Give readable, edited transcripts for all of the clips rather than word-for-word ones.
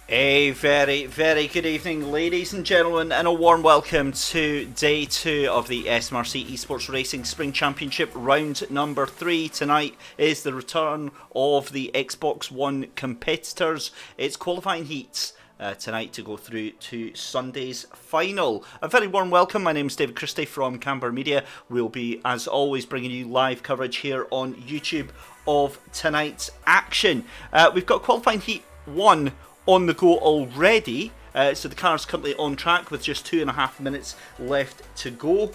A very, very good evening, ladies and gentlemen, and a warm welcome to day 2 of the SMRC eSports Racing Spring Championship, round number 3. Tonight is the return of the Xbox One competitors. It's qualifying heats tonight to go through to Sunday's final. A very warm welcome. My name is David Christie from Camber Media. We'll be, as always, bringing you live coverage here on YouTube of tonight's action. We've got qualifying heat 1 on the go already, so the car's currently on track with just 2.5 minutes left to go,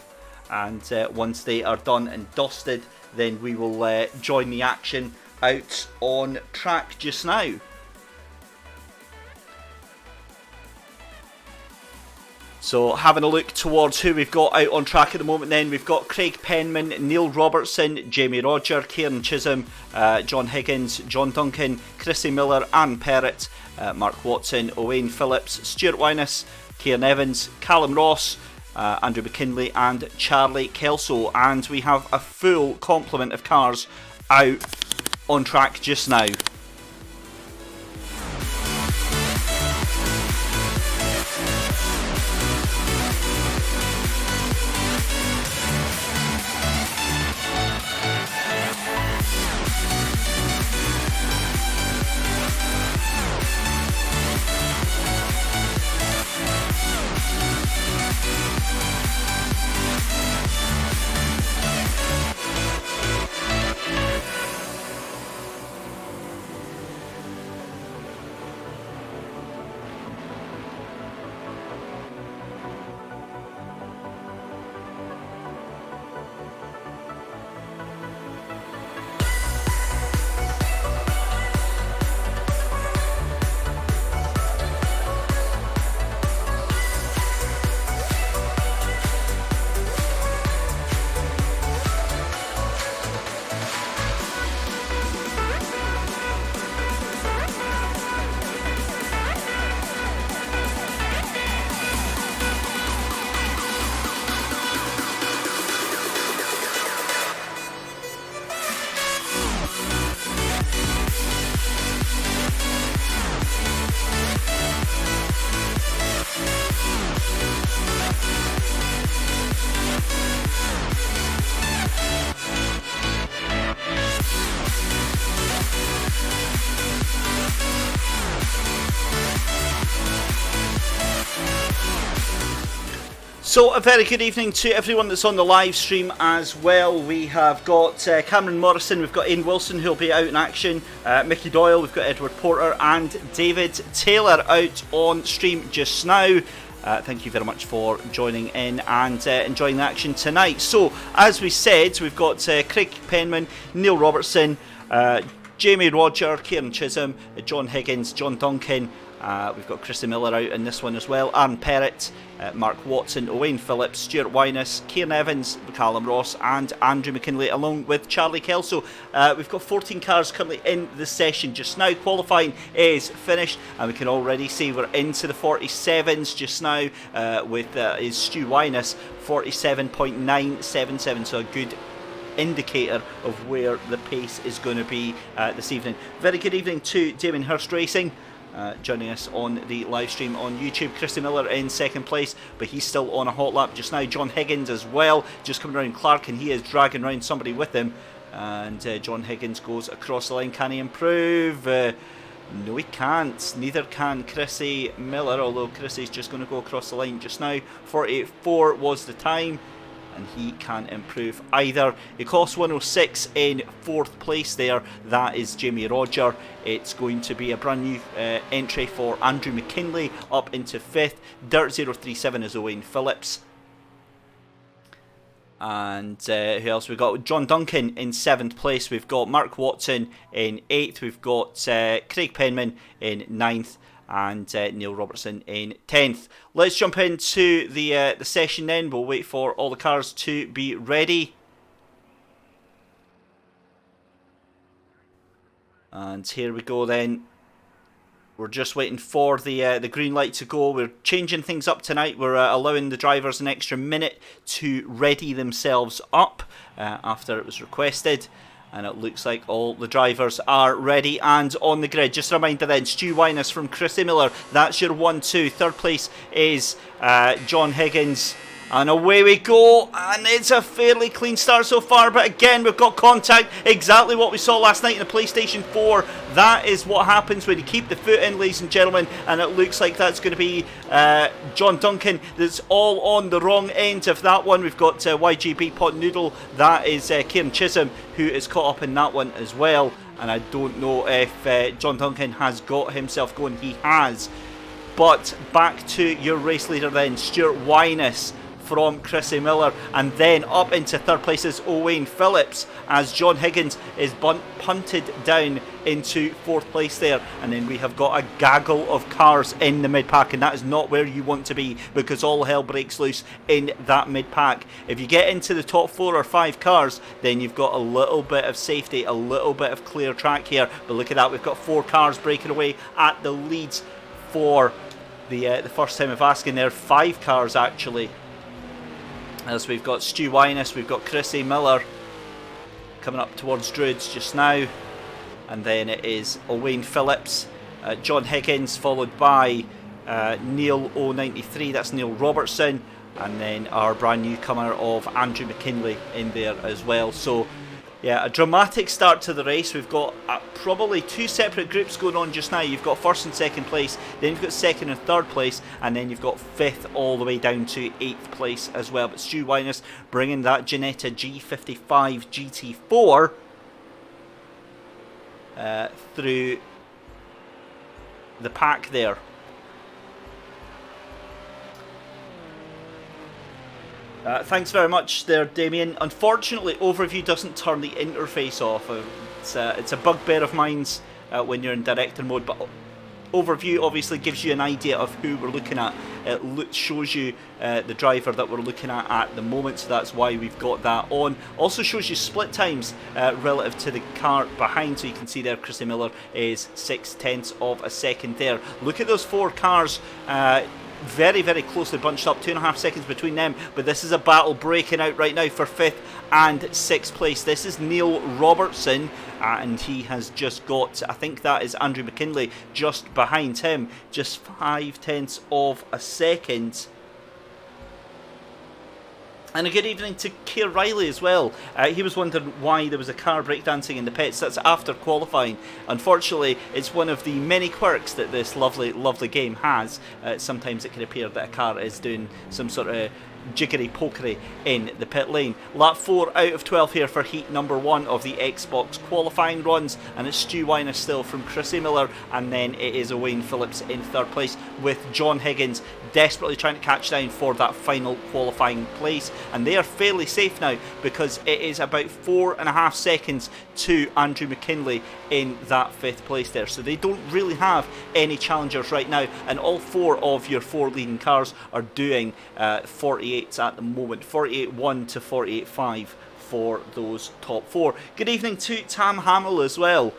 and once they are done and dusted, then we will join the action out on track just now. So having a look towards who we've got out on track at the moment then, we've got Craig Penman, Neil Robertson, Jamie Roger, Kieran Chisholm, John Higgins, John Duncan, Chrissy Miller, Anne Perrott, Mark Watson, Owain Phillips, Stuart Wyness, Kieran Evans, Callum Ross, Andrew McKinley and Charlie Kelso. And we have a full complement of cars out on track just now. So a very good evening to everyone that's on the live stream as well. We have got Cameron Morrison, we've got Ian Wilson who'll be out in action, Mickey Doyle, we've got Edward Porter and David Taylor out on stream just now. Thank you very much for joining in and enjoying the action tonight. So as we said, we've got Craig Penman, Neil Robertson, Jamie Roger, Kieran Chisholm, John Higgins, John Duncan. We've got Chrissy Miller out in this one as well, Aaron Perrott, Mark Watson, Owain Phillips, Stuart Wyness, Kieran Evans, Callum Ross and Andrew McKinley along with Charlie Kelso. We've got 14 cars currently in the session just now. Qualifying is finished and we can already see we're into the 47s just now with is Stu Wyness 47.977, so a good indicator of where the pace is going to be this evening. Very good evening to Damon Hurst Racing. Joining us on the live stream on YouTube. Christy Miller in second place, but he's still on a hot lap just now. John Higgins as well, just coming around Clark, and he is dragging around somebody with him. And John Higgins goes across the line. Can he improve? No, he can't. Neither can Chrissy Miller, although Chrissy's just going to go across the line just now. 48.4 was the time, and he can't improve either. It costs 106 in fourth place there. That is Jamie Roger. It's going to be a brand new entry for Andrew McKinley up into fifth. Dirt 037 is Owain Phillips. And who else? We've got John Duncan in 7th place. We've got Mark Watson in 8th. We've got Craig Penman in 9th. And Neil Robertson in 10th. Let's jump into the session then. We'll wait for all the cars to be ready. And here we go then. We're just waiting for the green light to go. We're changing things up tonight. We're allowing the drivers an extra minute to ready themselves up after it was requested. And it looks like all the drivers are ready and on the grid. Just a reminder then, Stu Winus from Chrissy Miller. That's your 1-2. Third place is John Higgins. And away we go. And it's a fairly clean start so far. But again, we've got contact. Exactly what we saw last night in the PlayStation 4. That is what happens when you keep the foot in, ladies and gentlemen. And it looks like that's going to be John Duncan that's all on the wrong end of that one. We've got YGB Pot Noodle. That is Kieran Chisholm, who is caught up in that one as well. And I don't know if John Duncan has got himself going. He has. But back to your race leader then, Stuart Winus from Chrissy Miller, and then up into third place is Owain Phillips as John Higgins is punted down into fourth place there. And then we have got a gaggle of cars in the mid-pack, and that is not where you want to be, because all hell breaks loose in that mid-pack. If you get into the top 4 or 5 cars, then you've got a little bit of safety, a little bit of clear track here. But look at that, we've got 4 cars breaking away at the leads for the first time of asking there. 5 cars actually, as we've got Stu Winus, we've got Chrissy Miller coming up towards Druids just now, and then it is Owain Phillips, John Higgins, followed by Neil 093, that's Neil Robertson, and then our brand newcomer of Andrew McKinley in there as well. So yeah, a dramatic start to the race. We've got probably 2 separate groups going on just now. You've got first and second place, then you've got second and third place, and then you've got 5th all the way down to 8th place as well. But Stu Winus bringing that Ginetta G55 GT4 through the pack there. Thanks very much there, Damien. Unfortunately, Overview doesn't turn the interface off. It's a bugbear of mine's when you're in director mode, but Overview obviously gives you an idea of who we're looking at. It shows you the driver that we're looking at the moment, so that's why we've got that on. Also shows you split times relative to the car behind, so you can see there Chrissy Miller is 0.6 of a second there. Look at those 4 cars. Very, very closely bunched up, 2.5 seconds between them, but this is a battle breaking out right now for 5th and 6th place. This is Neil Robertson, and he has just got, I think that is Andrew McKinley just behind him, just 0.5 of a second. And a good evening to Keir Riley as well. He was wondering why there was a car breakdancing in the pits. That's after qualifying. Unfortunately, it's one of the many quirks that this lovely, lovely game has. Sometimes it can appear that a car is doing some sort of jiggery pokery in the pit lane. Lap 4 out of 12 here for heat number 1 of the Xbox qualifying runs, and it's Stu Winus still from Chrissy Miller, and then it is Owain Phillips in third place, with John Higgins desperately trying to catch down for that final qualifying place. And they are fairly safe now, because it is about 4.5 seconds to Andrew McKinley in that 5th place there, so they don't really have any challengers right now, and all 4 of your 4 leading cars are doing 48s at the moment, 48.1 to 48.5 for those top 4. Good evening to Tam Hamill as well.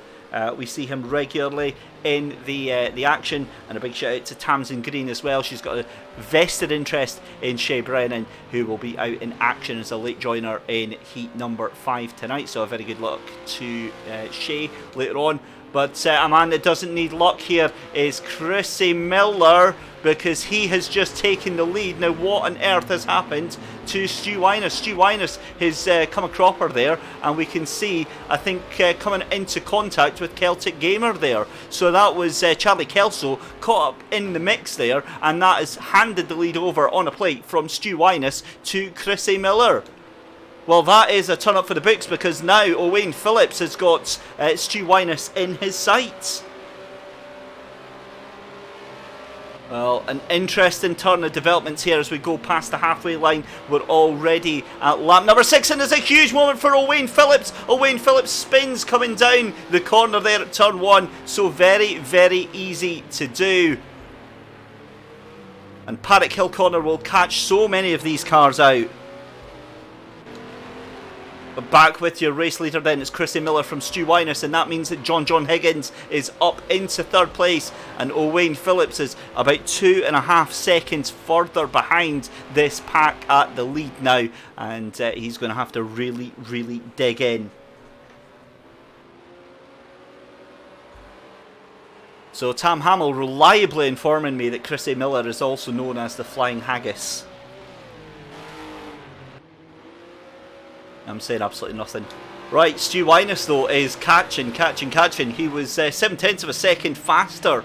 We see him regularly in the action, and a big shout out to Tamsin Green as well. She's got a vested interest in Shay Brennan, who will be out in action as a late joiner in heat number 5 tonight, so a very good luck to Shay later on. But a man that doesn't need luck here is Chrissy Miller, because he has just taken the lead. Now, what on earth has happened to Stu Winus? Stu Winus has come a cropper there, and we can see, I think, coming into contact with Celtic Gamer there. So that was Charlie Kelso caught up in the mix there, and that has handed the lead over on a plate from Stu Winus to Chrissy Miller. Well, that is a turn up for the books, because now Owain Phillips has got Stu Winus in his sights. Well, an interesting turn of developments here as we go past the halfway line. We're already at lap number 6, and there's a huge moment for Owain Phillips. Owain Phillips spins coming down the corner there at turn 1, so very, very easy to do. And Paddock Hill Corner will catch so many of these cars out. But back with your race leader then, it's Chrissy Miller from Stu Winus, and that means that John Higgins is up into third place, and Owain Phillips is about 2.5 seconds further behind this pack at the lead now, and he's going to have to really, really dig in. So Tam Hamill reliably informing me that Chrissy Miller is also known as the Flying Haggis. I'm saying absolutely nothing. Right, Stu Wyness though is catching. He was 7/10 of a second faster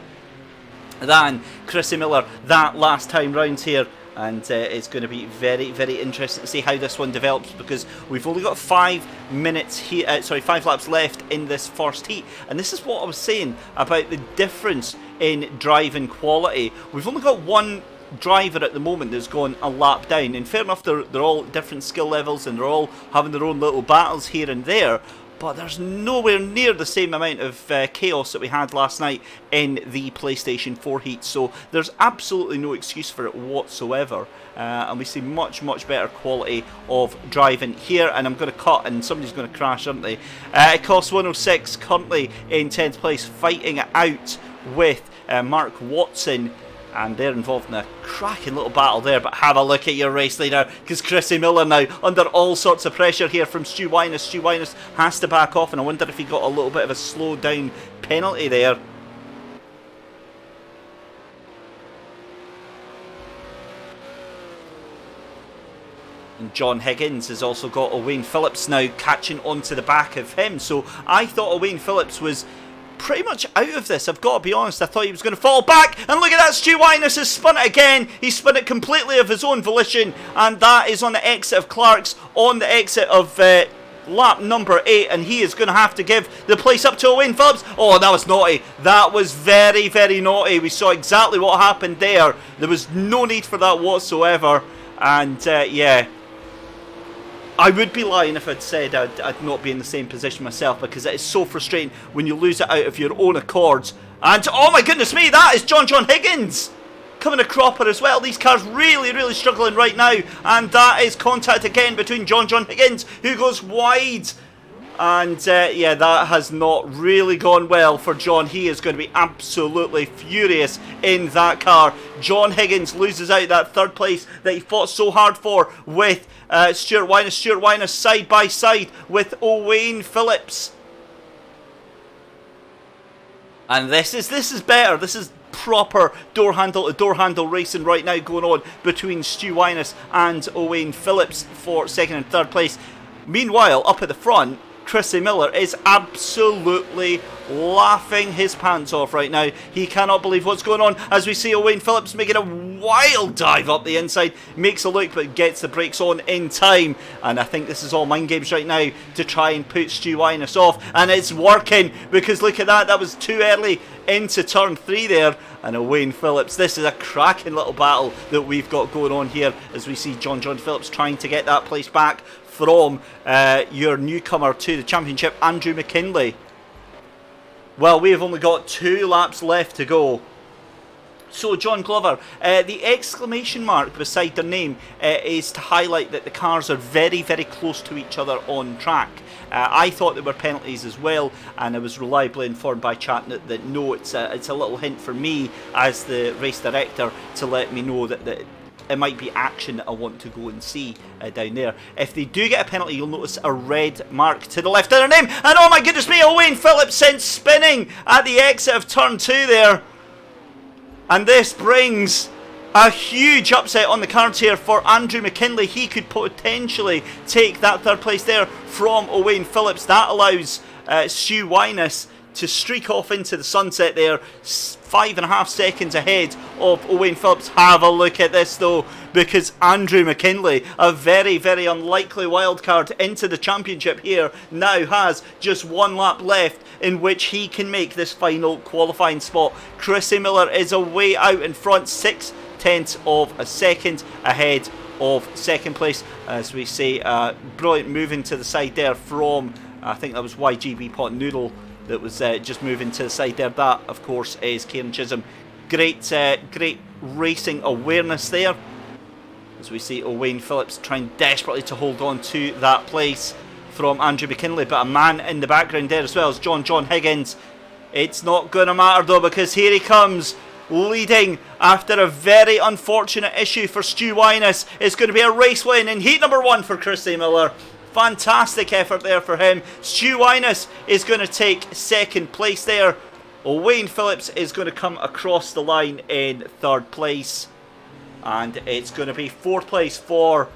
than Chrissy Miller that last time round here. And it's going to be very, very interesting to see how this one develops, because we've only got 5 minutes here. 5 laps left in this first heat, and this is what I was saying about the difference in driving quality. We've only got one driver at the moment that's gone a lap down, and fair enough, they're all different skill levels and they're all having their own little battles here and there. But there's nowhere near the same amount of chaos that we had last night in the PlayStation 4 heat. So there's absolutely no excuse for it whatsoever. And we see much, much better quality of driving here. And I'm going to cut and somebody's going to crash, aren't they? It costs 106, currently in 10th place, fighting it out with Mark Watson. And they're involved in a cracking little battle there. But have a look at your race leader, because Chrissy Miller now under all sorts of pressure here from Stu Wyness. Stu Wyness has to back off, and I wonder if he got a little bit of a slow down penalty there. And John Higgins has also got Owain Phillips now catching onto the back of him. So I thought Owain Phillips was pretty much out of this, I've got to be honest. I thought he was going to fall back, and look at that, Stu Wyness has spun it again. He spun it completely of his own volition, and that is on the exit of Clark's, on the exit of lap number 8, and he is going to have to give the place up to Owain Phillips. Oh, that was naughty. That was very, very naughty. We saw exactly what happened there. There was no need for that whatsoever, and yeah, I would be lying if I'd said I'd not be in the same position myself, because it is so frustrating when you lose it out of your own accord. And oh my goodness me, that is John Higgins coming a cropper as well. These cars really, really struggling right now, and that is contact again between John Higgins, who goes wide. And yeah, that has not really gone well for John. He is going to be absolutely furious in that car. John Higgins loses out that third place that he fought so hard for with Stuart Wyness. Stuart Wyness side by side with Owain Phillips. And this is better. This is proper door handle to door handle racing right now going on between Stu Wyness and Owain Phillips for second and third place. Meanwhile, up at the front, Chrissy Miller is absolutely laughing his pants off right now. He cannot believe what's going on as we see Owain Phillips making a wild dive up the inside. Makes a look but gets the brakes on in time. And I think this is all mind games right now to try and put Stu Wyness off. And it's working, because look at that. That was too early into turn 3 there. And Owain Phillips, this is a cracking little battle that we've got going on here as we see John Phillips trying to get that place back from your newcomer to the championship, Andrew McKinley. Well, we have only got 2 laps left to go. So John Glover, the exclamation mark beside their name is to highlight that the cars are very, very close to each other on track. I thought there were penalties as well, and I was reliably informed by chat that no, it's a little hint for me as the race director to let me know that it might be action that I want to go and see down there. If they do get a penalty, you'll notice a red mark to the left of their name. And oh my goodness me, Owain Phillips sent spinning at the exit of turn 2 there. And this brings a huge upset on the cards here for Andrew McKinley. He could potentially take that third place there from Owain Phillips. That allows Stu Wyness to streak off into the sunset there, 5.5 seconds ahead of Owain Phillips. Have a look at this though, because Andrew McKinley, a very, very unlikely wildcard into the championship here, now has just 1 lap left in which he can make this final qualifying spot. Chrissy Miller is away out in front, 0.6 of a second ahead of second place. As we see, brilliant moving to the side there from, I think that was YGB Pot Noodle that was just moving to the side there. That, of course, is Kieran Chisholm. Great racing awareness there. As we see Owain Phillips trying desperately to hold on to that place from Andrew McKinley. But a man in the background there as well as John Higgins. It's not going to matter though, because here he comes, leading after a very unfortunate issue for Stu Wyness. It's going to be a race win in heat number 1 for Chrissy Miller. Fantastic effort there for him. Stu Wyness is going to take second place there. Wayne Phillips is going to come across the line in 3rd place. And it's going to be 4th place for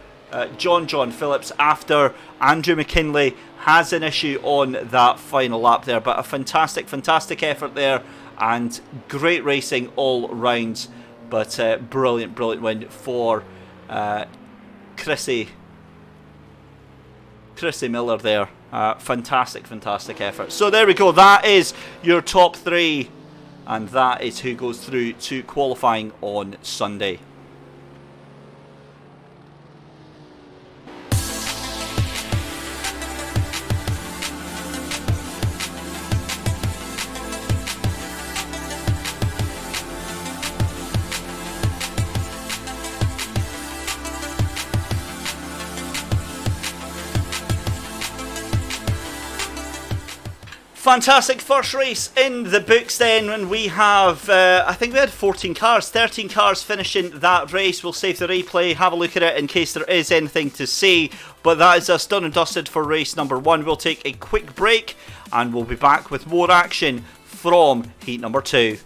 John Phillips after Andrew McKinley has an issue on that final lap there. But a fantastic effort there and great racing all round. But brilliant win for Chrissy Miller there. Fantastic effort. So there we go. That is your top 3. And that is who goes through to qualifying on Sunday. Fantastic first race in the books then, when we have, I think we had 13 cars finishing that race. We'll save the replay, have a look at it in case there is anything to see. But that is us done and dusted for race number 1. We'll take a quick break and we'll be back with more action from heat number 2.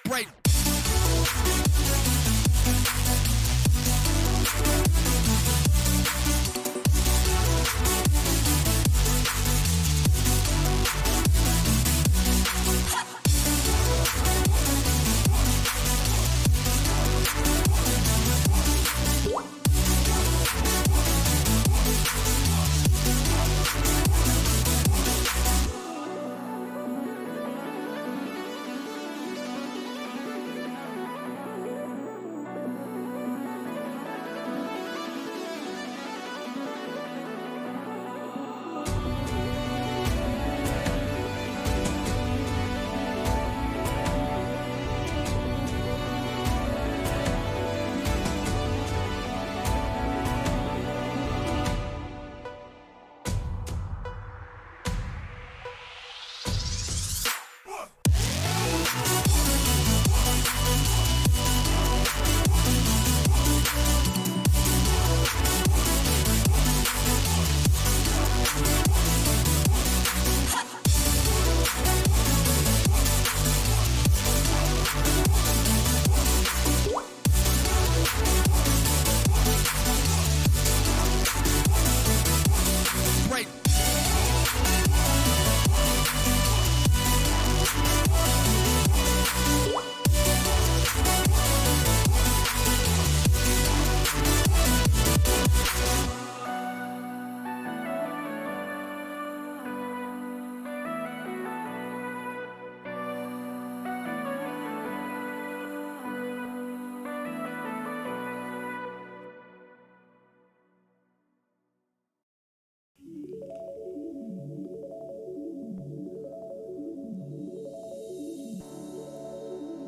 Right.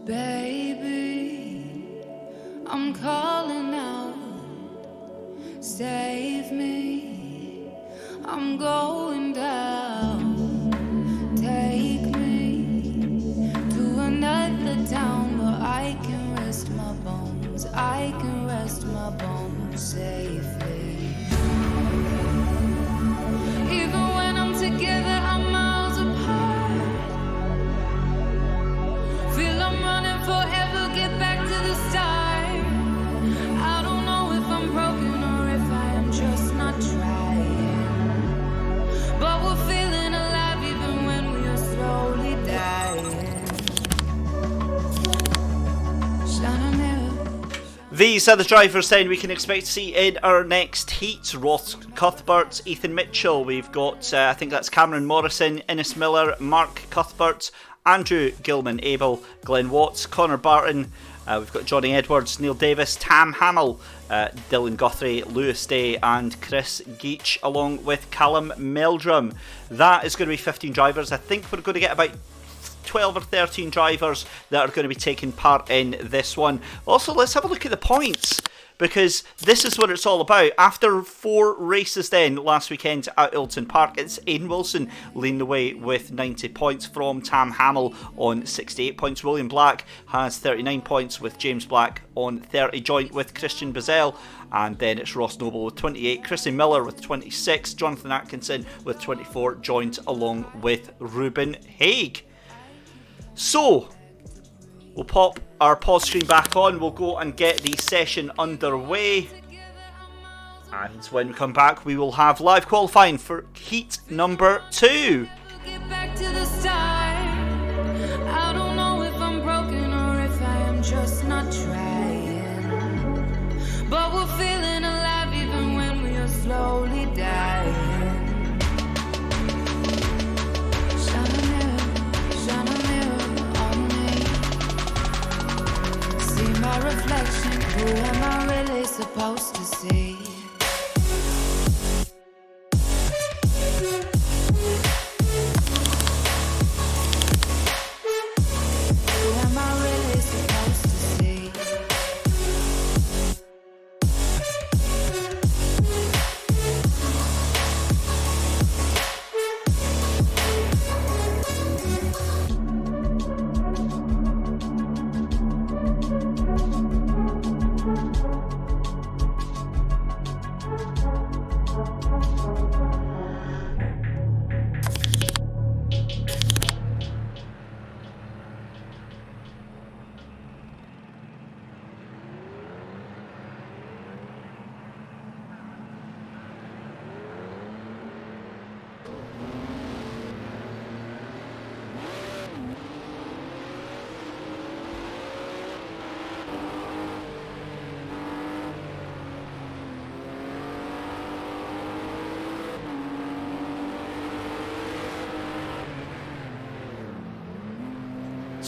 Baby, I'm calling out, save me, I'm going down, take me to another town where I can rest my bones, I can rest my bones safely. Even when I'm together, I'm miles apart. Feel I'm running forever, get back to the start. I don't know if I'm broken or if I am just not trying. But we're feeling alive even when we are slowly dying. Shine a mirror. These are the drivers then we can expect to see in our next heat. Ross Cuthbert, Ethan Mitchell. We've got, I think that's Cameron Morrison, Innes Miller, Mark Cuthbert, Andrew Gilman-Abel, Glenn Watts, Connor Barton. We've got Johnny Edwards, Neil Davis, Tam Hamill, Dylan Guthrie, Lewis Day and Chris Geach, along with Callum Meldrum. That is going to be 15 drivers. I think we're going to get about 12 or 13 drivers that are going to be taking part in this one. Also, let's have a look at the points, because this is what it's all about. After 4 races then last weekend at Ilton Park, it's Aidan Wilson leading the way with 90 points from Tam Hamill on 68 points. William Black has 39 points with James Black on 30, joint with Christian Bazell. And then it's Ross Noble with 28, Chrissy Miller with 26, Jonathan Atkinson with 24, joint along with Ruben Haig. So, we'll pop our pause screen back on, we'll go and get the session underway, and when we come back we will have live qualifying for heat number 2. Get back to the start. I don't know if I'm broken or if I am just not trying. But we're feeling alive even when we are slowly dying. Shine a mirror on me. See my reflection, who am I really supposed to see? Who am I really supposed to see?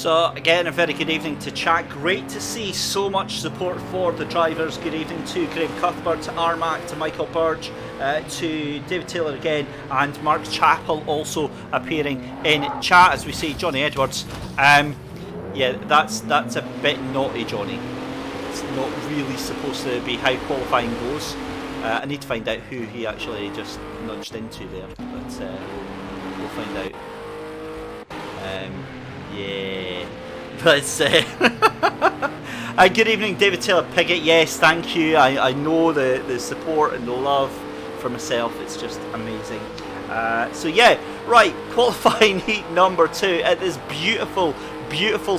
So again, a very good evening to chat. Great to see so much support for the drivers. Good evening to Graham Cuthbert, to Armac, to Michael Burge, to David Taylor again, and Mark Chappell also appearing in chat. As we see, Johnny Edwards. Yeah, that's a bit naughty, Johnny. It's not really supposed to be how qualifying goes. I need to find out who he actually just nudged into there, but we'll find out. Yeah, but good evening, David Taylor Piggott. Yes, thank you. I know the support and the love for myself. It's just amazing. So yeah, right, qualifying heat number 2 at this beautiful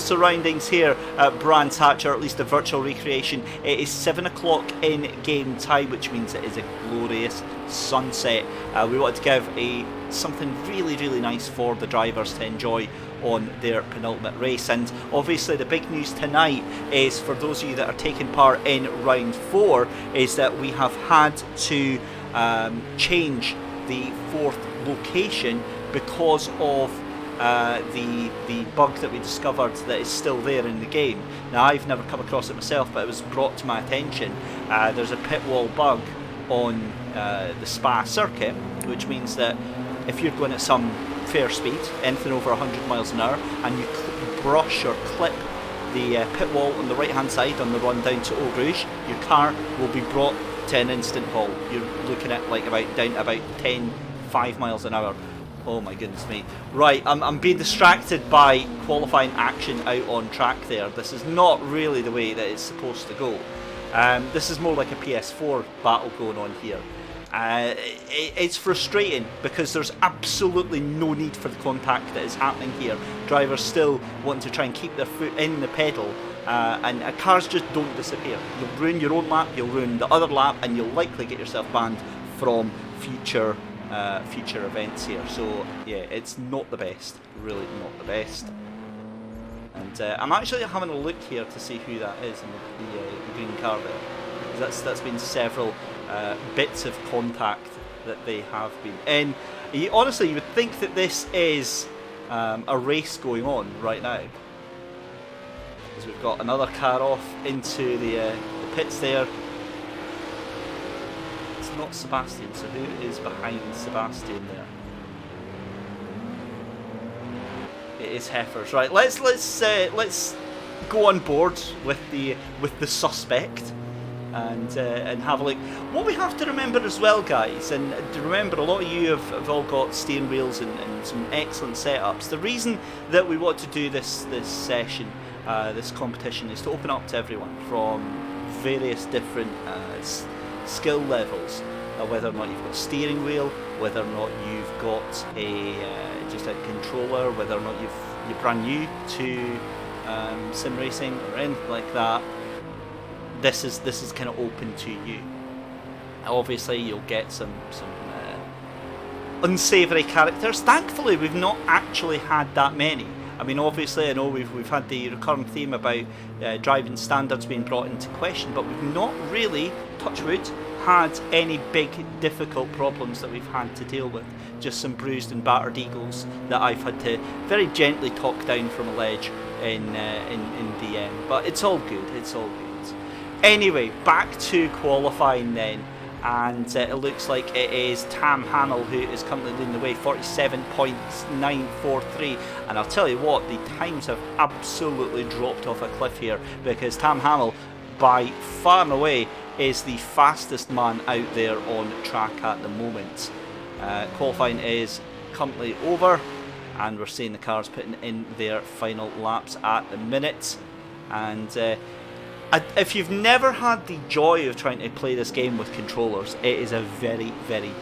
surroundings here at Brands Hatch, or at least a virtual recreation. It is 7 o'clock in game time, which means it is a glorious sunset. We wanted to give something really nice for the drivers to enjoy on their penultimate race. And obviously the big news tonight is, for those of you that are taking part in round 4, is that we have had to change the 4th location because of the bug that we discovered that is still there in the game. Now, I've never come across it myself, but it was brought to my attention. There's a pit wall bug on the Spa circuit, which means that if you're going at some fair speed, anything over 100 miles an hour, and you brush or clip the pit wall on the right hand side on the run down to Eau Rouge, your car will be brought to an instant halt. You're looking at like down to about 5 miles an hour. Oh my goodness me. Right, I'm being distracted by qualifying action out on track there. This is not really the way that it's supposed to go. This is more like a PS4 battle going on here. It's frustrating because there's absolutely no need for the contact that is happening here. Drivers still want to try and keep their foot in the pedal, and cars just don't disappear. You'll ruin your own lap, you'll ruin the other lap, and you'll likely get yourself banned from future events here. So yeah, it's not the best, really not the best. And I'm actually having a look here to see who that is in the green car there. That's been several bits of contact that they have been in. Honestly, you would think that this is a race going on right now, because we've got another car off into the pits there. It's not Sebastian, so who is behind Sebastian there? It is Heifers. Right, let's go on board with the suspect and have a look. What we have to remember as well, guys, and remember, a lot of you have all got steering wheels and some excellent setups. The reason that we want to do this session, this competition, is to open up to everyone from various different skill levels. Whether or not you've got a steering wheel, whether or not you've got just a controller, whether or not you're brand new to sim racing or anything like that. This is kind of open to you. Obviously, you'll get some unsavoury characters. Thankfully, we've not actually had that many. I mean, obviously, I know we've had the recurrent theme about driving standards being brought into question, but we've not really, touch wood, had any big difficult problems that we've had to deal with. Just some bruised and battered egos that I've had to very gently talk down from a ledge in DM. But it's all good. It's all good. Anyway, back to qualifying then, and it looks like it is Tam Hamill who is currently leading the way, 47.943, and I'll tell you what, the times have absolutely dropped off a cliff here, because Tam Hamill, by far and away, is the fastest man out there on track at the moment. Qualifying is currently over, and we're seeing the cars putting in their final laps at the minute. And if you've never had the joy of trying to play this game with controllers, it is a very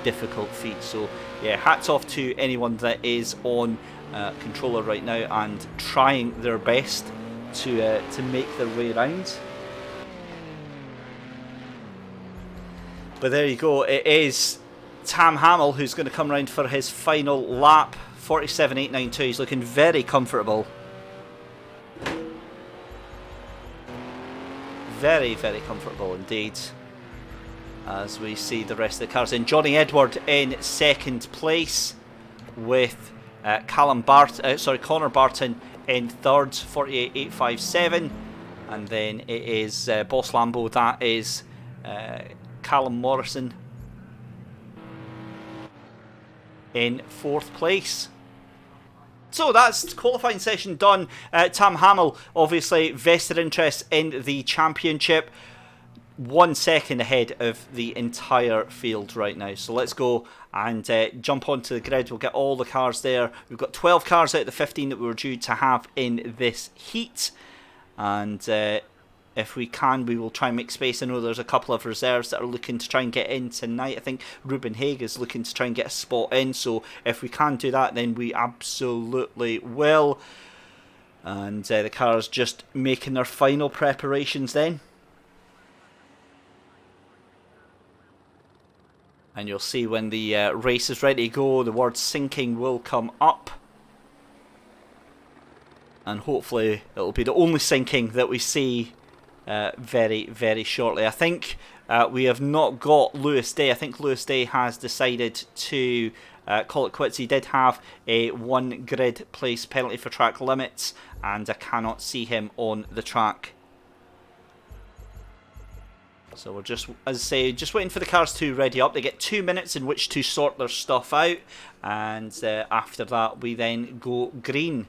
difficult feat. So yeah, hats off to anyone that is on controller right now and trying their best to make their way around. But there you go, it is Tam Hamill who's going to come round for his final lap. 47.892, he's looking very comfortable. Very comfortable indeed. As we see the rest of the cars in. Johnny Edward in second place with Connor Barton in third, 48.857. And then it is Boss Lambo, that is Callum Morrison in fourth place. So that's qualifying session done. Tam Hamill, obviously, vested interest in the championship. 1 second ahead of the entire field right now. So let's go and jump onto the grid. We'll get all the cars there. We've got 12 cars out of the 15 that we were due to have in this heat. And if we can, we will try and make space. I know there's a couple of reserves that are looking to try and get in tonight. I think Ruben Haig is looking to try and get a spot in. So if we can do that, then we absolutely will. And the cars just making their final preparations then. And you'll see when the race is ready to go, the word sinking will come up. And hopefully it'll be the only sinking that we see very, very shortly. I think we have not got Lewis Day. I think Lewis Day has decided to call it quits. He did have a 1 grid place penalty for track limits, and I cannot see him on the track. So we're just, as I say, just waiting for the cars to ready up. They get 2 minutes in which to sort their stuff out, and after that we then go green.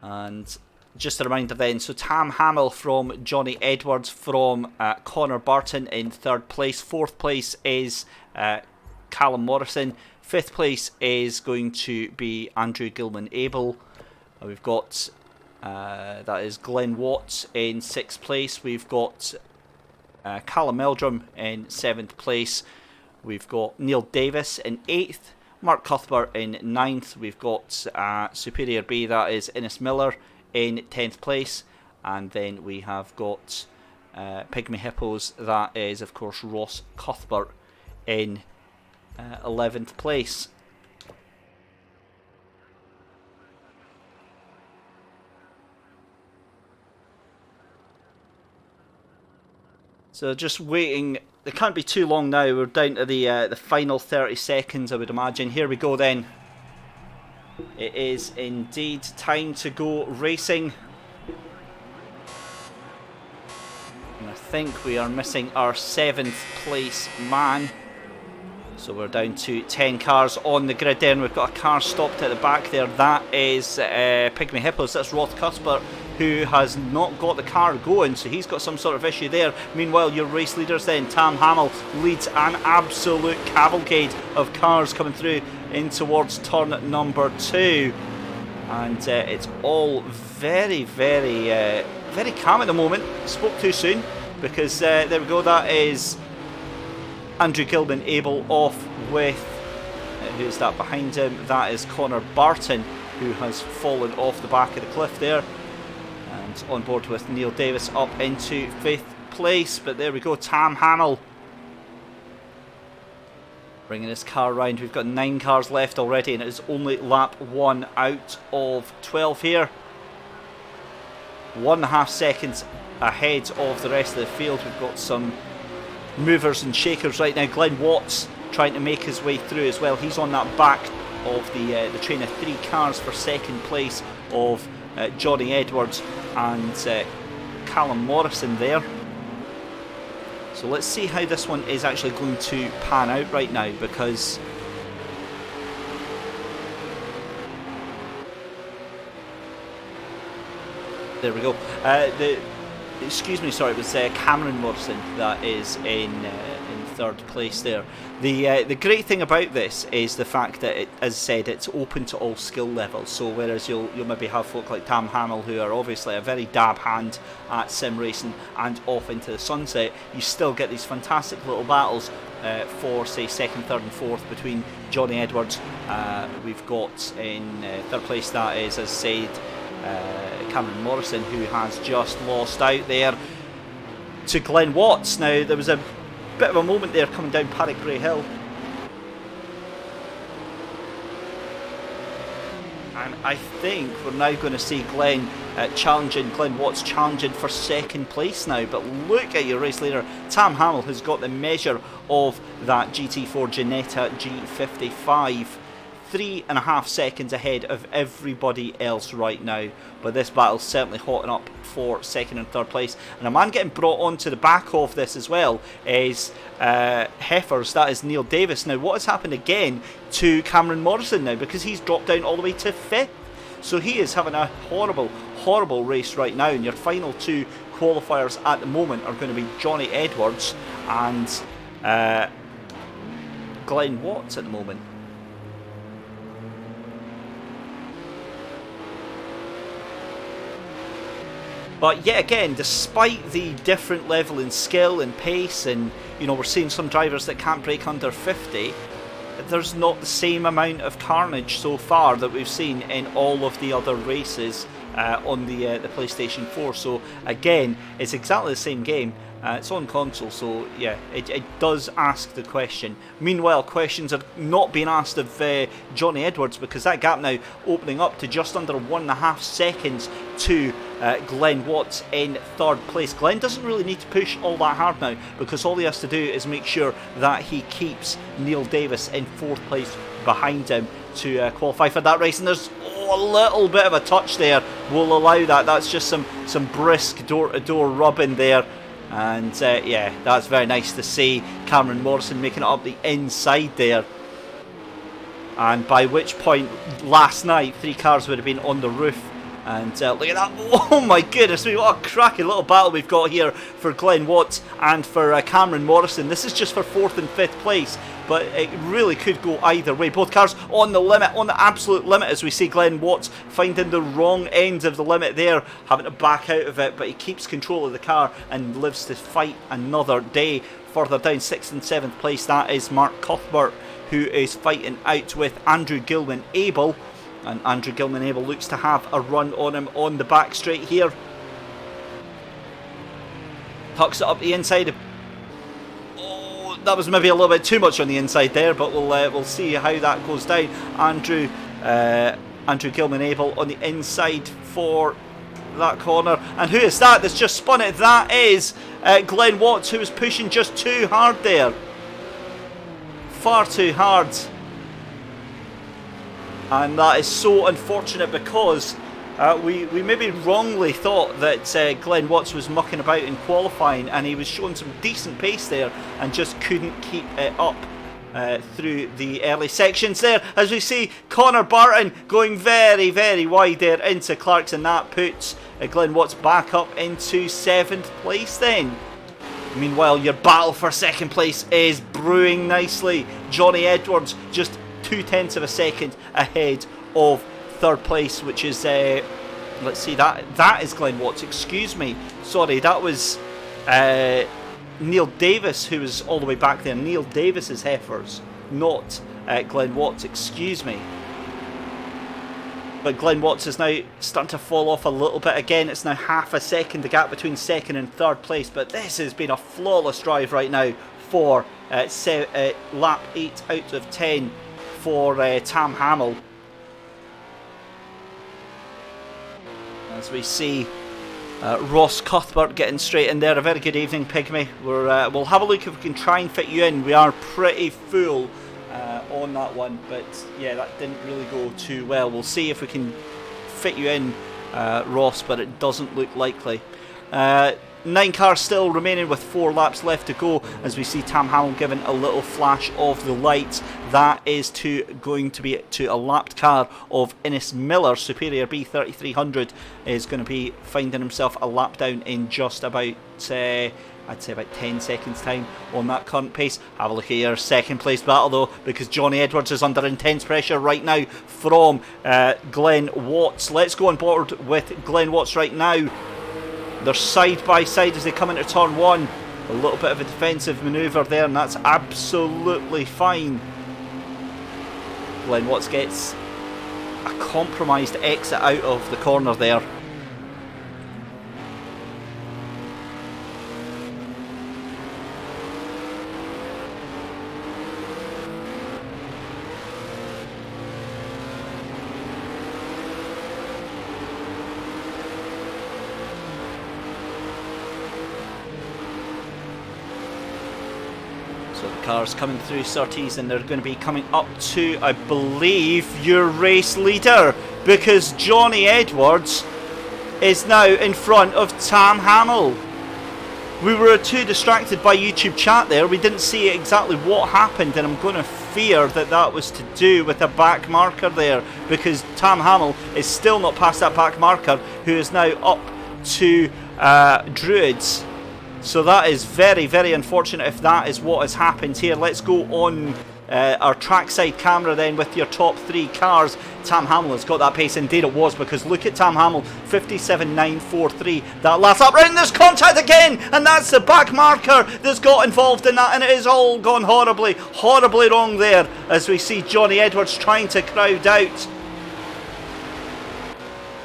And just a reminder then, so Tam Hamill from Johnny Edwards from Connor Barton in third place. Fourth place is Callum Morrison. Fifth place is going to be Andrew Gilman-Abel. We've got that is Glenn Watts in 6th place. We've got Callum Meldrum in 7th place. We've got Neil Davis in 8th. Mark Cuthbert in 9th. We've got Superior B, that is Innes Miller in 10th place. And then we have got Pygmy Hippos, that is of course Ross Cuthbert in 11th place. So just waiting. It can't be too long now. We're down to the final 30 seconds, I would imagine. Here we go then. It is indeed time to go racing. And I think we are missing our 7th place man. So we're down to 10 cars on the grid there, and we've got a car stopped at the back there. That is Pygmy Hippos. That's Ross Cuthbert, who has not got the car going, so he's got some sort of issue there. Meanwhile, your race leaders then, Tam Hamill leads an absolute cavalcade of cars coming through in towards turn number 2. And it's all very, very, very calm at the moment. Spoke too soon, because there we go, that is Andrew Gilman-Abel off with, who's that behind him? That is Connor Barton, who has fallen off the back of the cliff there. And on board with Neil Davis up into 5th place. But there we go, Tam Hamill bringing his car round. We've got 9 cars left already, and it is only lap 1 out of 12 here. 1.5 seconds ahead of the rest of the field. We've got some movers and shakers right now. Glenn Watts trying to make his way through as well. He's on that back of the train of 3 cars for 2nd place of Johnny Edwards and Callum Morrison there. So let's see how this one is actually going to pan out right now, because there we go. Excuse me, sorry, it was Cameron Morrison that is in 3rd place there. The great thing about this is the fact that, as I said, it's open to all skill levels. So whereas you'll maybe have folk like Tam Hamill, who are obviously a very dab hand at sim racing and off into the sunset, you still get these fantastic little battles for, say, 2nd, 3rd and 4th between Johnny Edwards. We've got in 3rd place, that is, as I said, Cameron Morrison, who has just lost out there to Glenn Watts. Now, there was a bit of a moment there coming down Paddock Grey Hill, and I think we're now going to see Glenn Watts challenging for 2nd place now. But look at your race leader. Tam Hamill has got the measure of that GT4 Ginetta G55 3.5 seconds ahead of everybody else right now. But this battle's certainly hotting up for second and third place. And a man getting brought onto the back of this as well is Heifers. That is Neil Davis. Now, what has happened again to Cameron Morrison now? Because he's dropped down all the way to 5th. So he is having a horrible, horrible race right now. And your final 2 qualifiers at the moment are going to be Johnny Edwards and Glenn Watts at the moment. But yet again, despite the different level in skill and pace, and you know, we're seeing some drivers that can't break under 50, there's not the same amount of carnage so far that we've seen in all of the other races on the PlayStation 4. So again, it's exactly the same game. It's on console, so yeah, it does ask the question. Meanwhile, questions are not being asked of Johnny Edwards, because that gap now opening up to just under 1.5 seconds to Glenn Watts in third place. Glenn doesn't really need to push all that hard now, because all he has to do is make sure that he keeps Neil Davis in fourth place behind him to qualify for that race. And there's a little bit of a touch there. We'll allow that. That's just some brisk door-to-door rubbing there. And yeah, that's very nice to see. Cameron Morrison making it up the inside there. And by which point, last night, 3 cars would have been on the roof. And look at that. Oh my goodness me, what a cracking little battle we've got here for Glenn Watts and for Cameron Morrison. This is just for 4th and 5th place, but it really could go either way. Both cars on the limit, on the absolute limit, as we see Glenn Watts finding the wrong end of the limit there, having to back out of it, but he keeps control of the car and lives to fight another day. Further down, 6th and 7th place, that is Mark Cuthbert, who is fighting out with Andrew Gilman-Abel. And Andrew Gilman-Abel looks to have a run on him on the back straight here. Tucks it up the inside. Oh, that was maybe a little bit too much on the inside there, but we'll see how that goes down. Andrew Gilman-Abel on the inside for that corner. And who is that that's just spun it? That is Glenn Watts, who was pushing just too hard there. Far too hard. And that is so unfortunate, because we maybe wrongly thought that Glenn Watts was mucking about in qualifying, and he was showing some decent pace there and just couldn't keep it up through the early sections there. As we see Connor Barton going very, very wide there into Clarkson. That puts Glenn Watts back up into 7th place then. Meanwhile, your battle for 2nd place is brewing nicely. Johnny Edwards just 0.2 of a second ahead of 3rd place, which is let's see, that is Glenn Watts, excuse me, sorry, that was Neil Davis who was all the way back there. Neil Davis's Heifers, not Glenn Watts, excuse me. But Glenn Watts is now starting to fall off a little bit again. It's now 0.5 second, the gap between 2nd and 3rd place, but this has been a flawless drive right now for lap 8 out of 10 for Tam Hamill. As we see Ross Cuthbert getting straight in there. A very good evening, Pygmy. We'll have a look if we can try and fit you in. We are pretty full on that one, but yeah, that didn't really go too well. We'll see if we can fit you in, Ross, but it doesn't look likely. 9 cars still remaining with 4 laps left to go, as we see Tam Hamill giving a little flash of the lights. That is going to be to a lapped car of Innes Miller. Superior B3300 is going to be finding himself a lap down in just about I'd say about 10 seconds time on that current pace. Have a look at your 2nd place battle though, because Johnny Edwards is under intense pressure right now from Glenn Watts. Let's go on board with Glenn Watts right now. They're side by side as they come into turn 1. A little bit of a defensive manoeuvre there, and that's absolutely fine. Glenn Watts gets a compromised exit out of the corner there. cars coming through Surtees, and they're going to be coming up to, I believe, your race leader, because Johnny Edwards is now in front of Tam Hamill. We were too distracted by YouTube chat there. We didn't see exactly what happened, and I'm going to fear that that was to do with a back marker there, because Tam Hamill is still not past that back marker, who is now up to Druids. So that is very, very unfortunate if that is what has happened here. Let's go on our trackside camera then with your top 3 cars. Tam Hamill has got that pace. Indeed it was, because look at Tam Hamill, 57.943. That last lap round, there's contact again, and that's the back marker that's got involved in that, and it has all gone horribly, horribly wrong there, as we see Johnny Edwards trying to crowd out.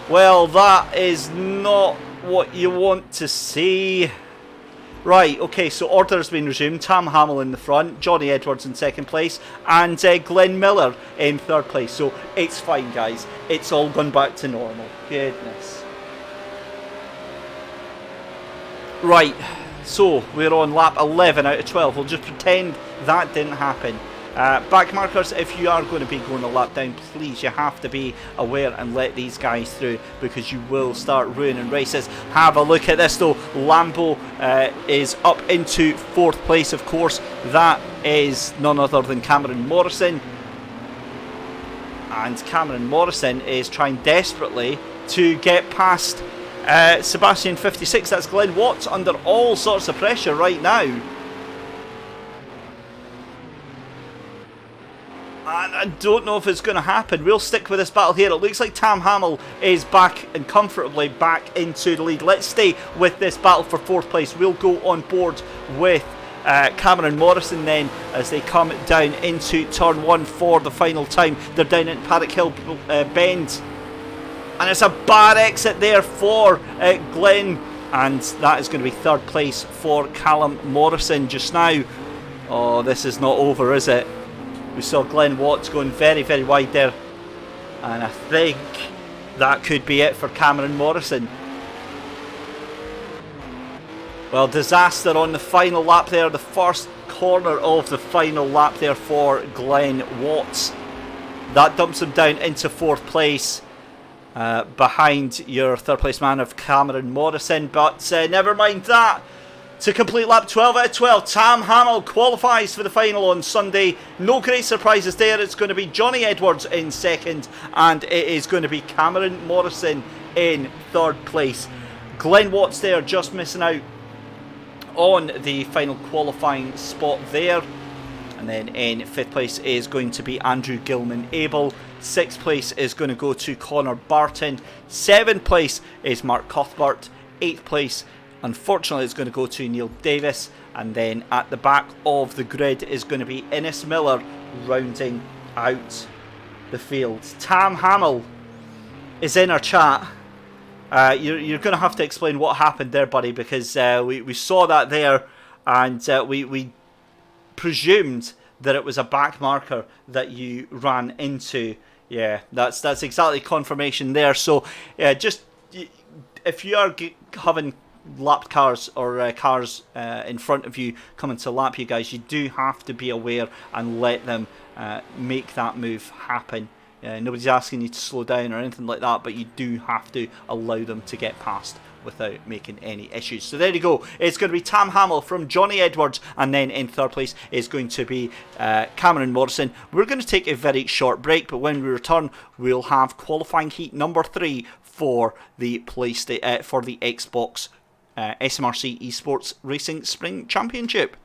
Well, that is not what you want to see. Right, okay, so order has been resumed. Tam Hamill in the front, Johnny Edwards in second place, and Glenn Miller in third place. So it's fine, guys. It's all gone back to normal. Goodness. Right, so we're on lap 11 out of 12. We'll just pretend that didn't happen. Back markers, if you are going to be going a lap down, please, you have to be aware and let these guys through, because you will start ruining races. Have a look at this though. Lambo is up into 4th place, of course. That is none other than Cameron Morrison. And Cameron Morrison is trying desperately to get past Sebastian 56. That's Glenn Watts under all sorts of pressure right now. And I don't know if it's going to happen. We'll stick with this battle here. It looks like Tam Hamill is back and comfortably back into the lead. Let's stay with this battle for 4th place. We'll go on board with Cameron Morrison then, as they come down into turn 1 for the final time. They're down at Paddock Hill Bend, and it's a bad exit there for Glenn, and that is going to be 3rd place for Callum Morrison just now. Oh, this is not over, is it? We saw Glenn Watts going very, very wide there, and I think that could be it for Cameron Morrison. Well, disaster on the final lap there, the first corner of the final lap there for Glenn Watts. That dumps him down into 4th place, behind your 3rd place man of Cameron Morrison, but never mind that. To complete lap 12 out of 12, Tam Hamill qualifies for the final on Sunday. No great surprises there. It's going to be Johnny Edwards in 2nd, and it is going to be Cameron Morrison in 3rd place. Glenn Watts there just missing out on the final qualifying spot there. And then in 5th place is going to be Andrew Gilman-Abel. 6th place is going to go to Connor Barton. 7th place is Mark Cuthbert. 8th place, unfortunately, it's going to go to Neil Davis, and then at the back of the grid is going to be Innes Miller rounding out the field. Tam Hamill is in our chat. You're going to have to explain what happened there, buddy, because we saw that there, and we presumed that it was a back marker that you ran into. Yeah, that's exactly confirmation there. So just if you are having lapped cars or cars in front of you coming to lap you guys, you do have to be aware and let them make that move happen. Nobody's asking you to slow down or anything like that, but you do have to allow them to get past without making any issues. So there you go. It's going to be Tam Hamill from Johnny Edwards, and then in 3rd place is going to be Cameron Morrison. We're going to take a very short break, but when we return, we'll have qualifying heat number 3 for the for the Xbox SMRC eSports Racing Spring Championship.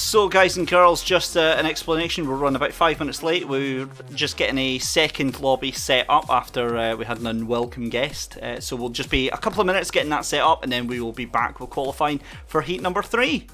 So guys and girls, just an explanation, we're running about 5 minutes late. We're just getting a second lobby set up after we had an unwelcome guest. So we'll just be a couple of minutes getting that set up, and then we will be back with qualifying for heat number 3.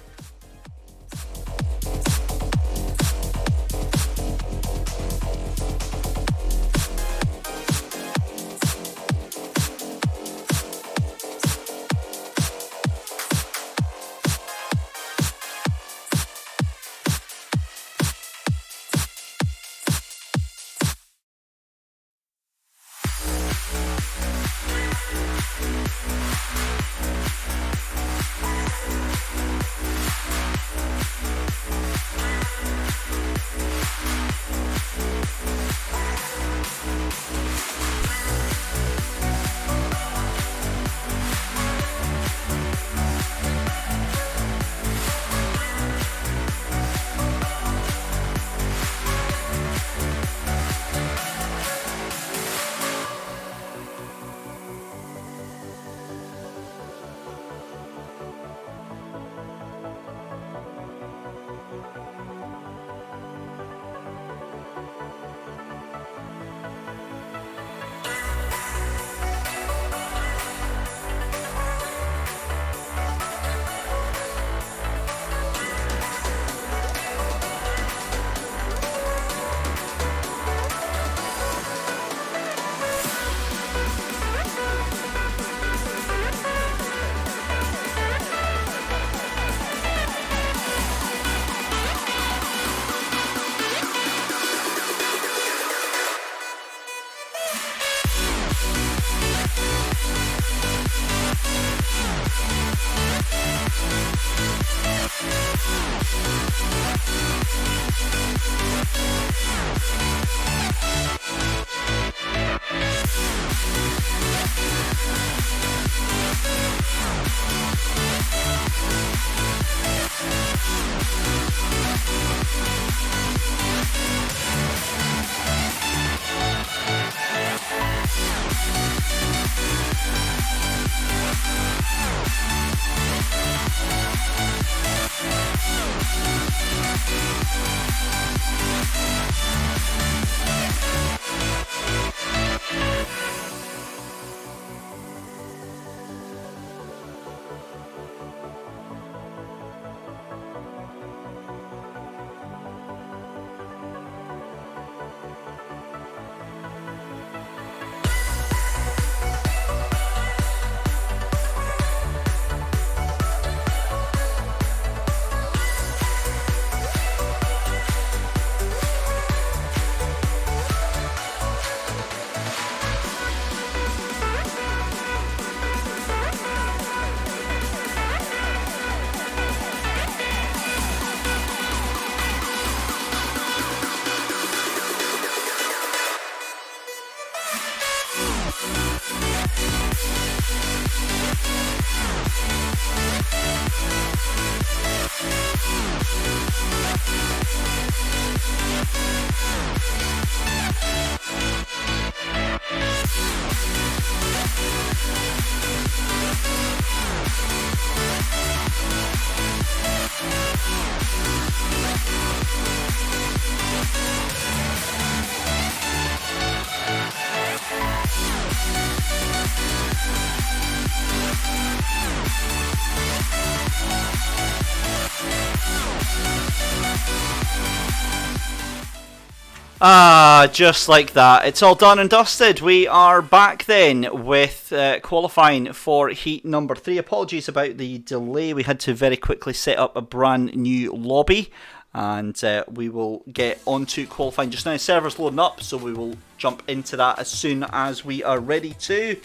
Just like that. It's all done and dusted. We are back then with qualifying for heat number 3. Apologies about the delay. We had to very quickly set up a brand new lobby, and we will get onto qualifying just now. Server's loading up, so we will jump into that as soon as we are ready to.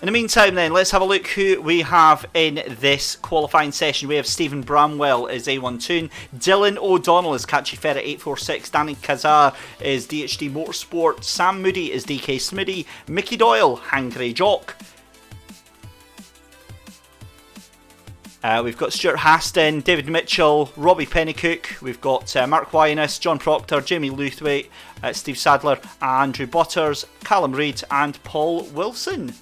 In the meantime then, let's have a look who we have in this qualifying session. We have Stephen Bramwell as A1 Dylan O'Donnell is Catchy Ferret 846, Danny Kazar is DHD Motorsport, Sam Moody is DK Smitty, Mickey Doyle, Hangry Jock. We've got Stuart Haston, David Mitchell, Robbie Pennycook, we've got Mark Wyness, John Proctor, Jamie Luthwaite, Steve Sadler, Andrew Butters, Callum Reid and Paul Wilson.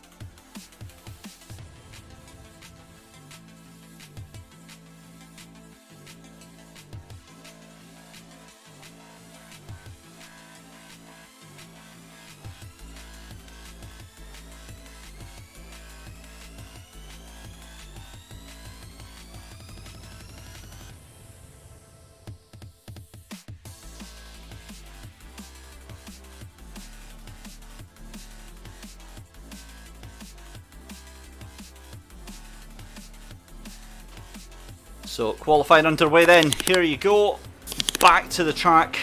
So qualifying underway then, here you go, back to the track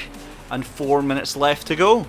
and 4 minutes left to go.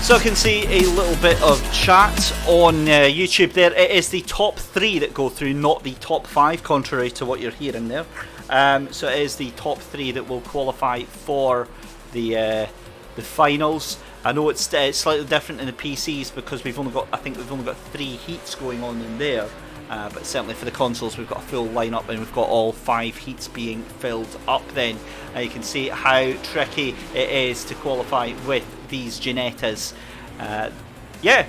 So I can see a little bit of chat on YouTube there. It is the top 3 that go through, not the top 5, contrary to what you're hearing there. So it is the top 3 that will qualify for the finals. I know it's slightly different in the PCs because I think we've only got 3 heats going on in there. But certainly for the consoles we've got a full lineup and we've got all 5 heats being filled up then. You can see how tricky it is to qualify with these Ginettas. Yeah,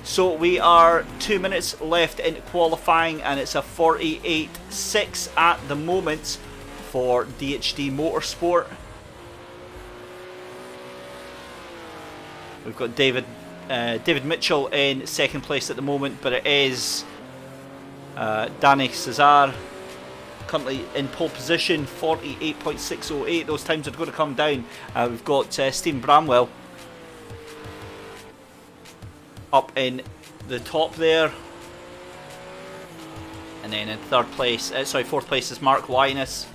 so we are 2 minutes left in qualifying and it's a 48.6 at the moment for DHD Motorsport. We've got David Mitchell in second place at the moment, but it is Danny Cesar currently in pole position, 48.608. Those times are going to come down. We've got Stephen Bramwell up in the top there, and then in fourth place is Mark Winus,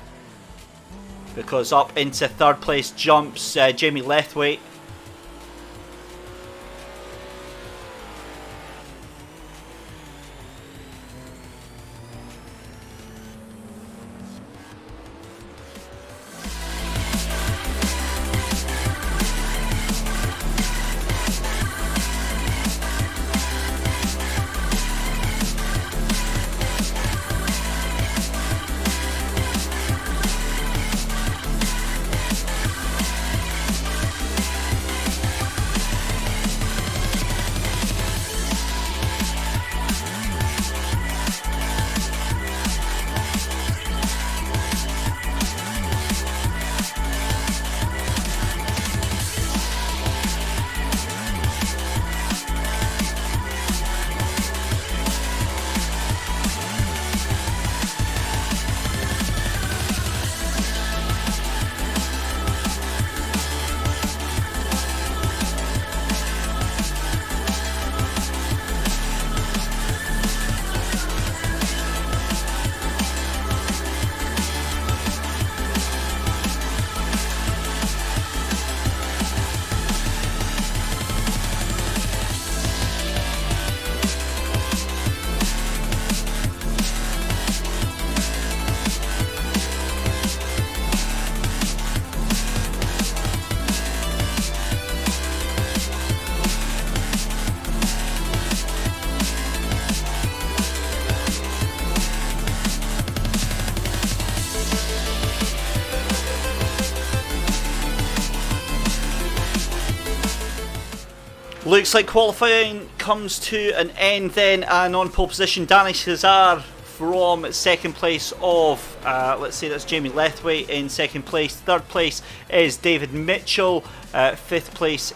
because up into third place jumps Jamie Lethwaite. Looks like qualifying comes to an end then, and on pole position Danny Cesar from second place of, let's say that's Jamie Lethwaite in second place. Third place is David Mitchell. Fourth place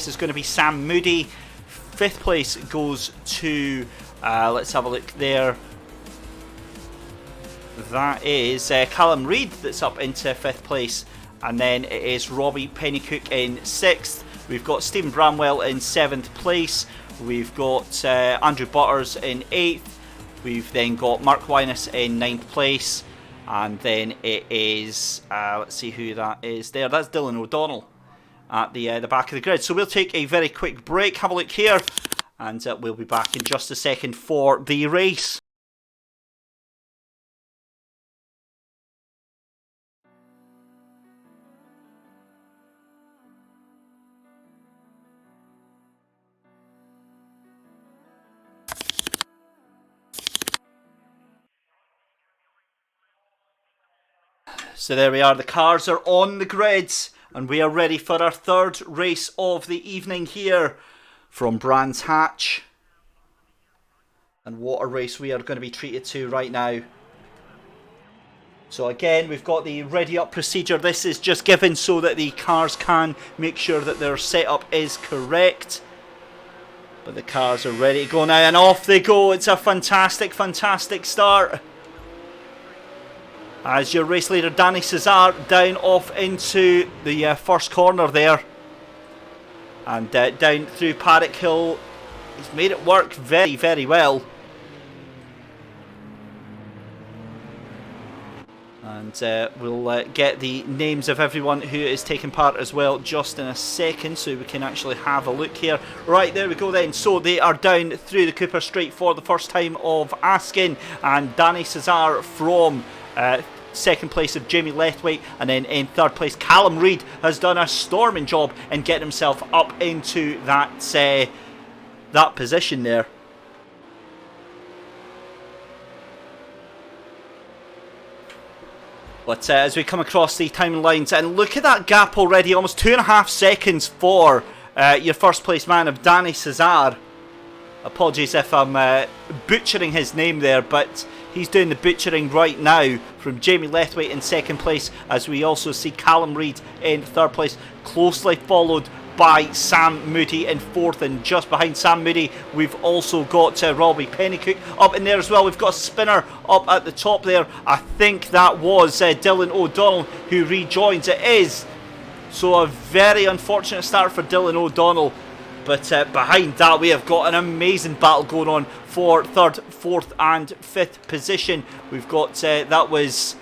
is going to be Sam Moody. Fifth place goes to, let's have a look there. That is Callum Reid that's up into fifth place, and then it is Robbie Pennycook in sixth. We've got Stephen Bramwell in 7th place. We've got Andrew Butters in 8th. We've then got Mark Winus in 9th place. And then it is, let's see who that is there. That's Dylan O'Donnell at the back of the grid. So we'll take a very quick break, have a look here, and we'll be back in just a second for the race. So there we are, the cars are on the grids, and we are ready for our third race of the evening here from Brands Hatch. And what a race we are going to be treated to right now. So again, we've got the ready up procedure. This is just given so that the cars can make sure that their setup is correct. But the cars are ready to go now, and off they go. It's a fantastic, fantastic start. As your race leader Danny Cesar down off into the first corner there. And down through Paddock Hill. He's made it work very, very well. And we'll get the names of everyone who is taking part as well just in a second, so we can actually have a look here. Right, there we go then. So they are down through the Cooper Straight for the first time of asking. And Danny Cesar from second place of Jamie Lethwaite, and then in third place Callum Reid has done a storming job in getting himself up into that that position there. But as we come across the timing lines, and look at that gap already, almost 2.5 seconds for your first place man of Danny Cesar. Apologies if I'm butchering his name there, but he's doing the butchering right now from Jamie Lethwaite in second place, as we also see Callum Reid in third place, closely followed by Sam Moody in fourth, and just behind Sam Moody we've also got Robbie Pennycook up in there as well. We've got a spinner up at the top there. I think that was Dylan O'Donnell who rejoins. It is. So a very unfortunate start for Dylan O'Donnell. But behind that we have got an amazing battle going on for third, fourth and fifth position. We've got, that was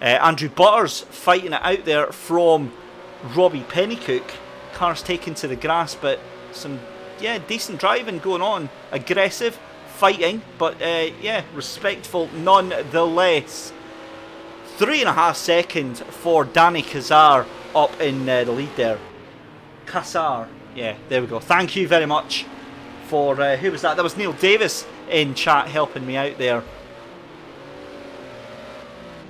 Andrew Butters fighting it out there from Robbie Pennycook. Cars taken to the grass, but some decent driving going on. Aggressive, fighting, but respectful nonetheless. 3.5 seconds for Danny Cesar up in the lead there. Cesar. Yeah, there we go. Thank you very much for, who was that? That was Neil Davis in chat helping me out there.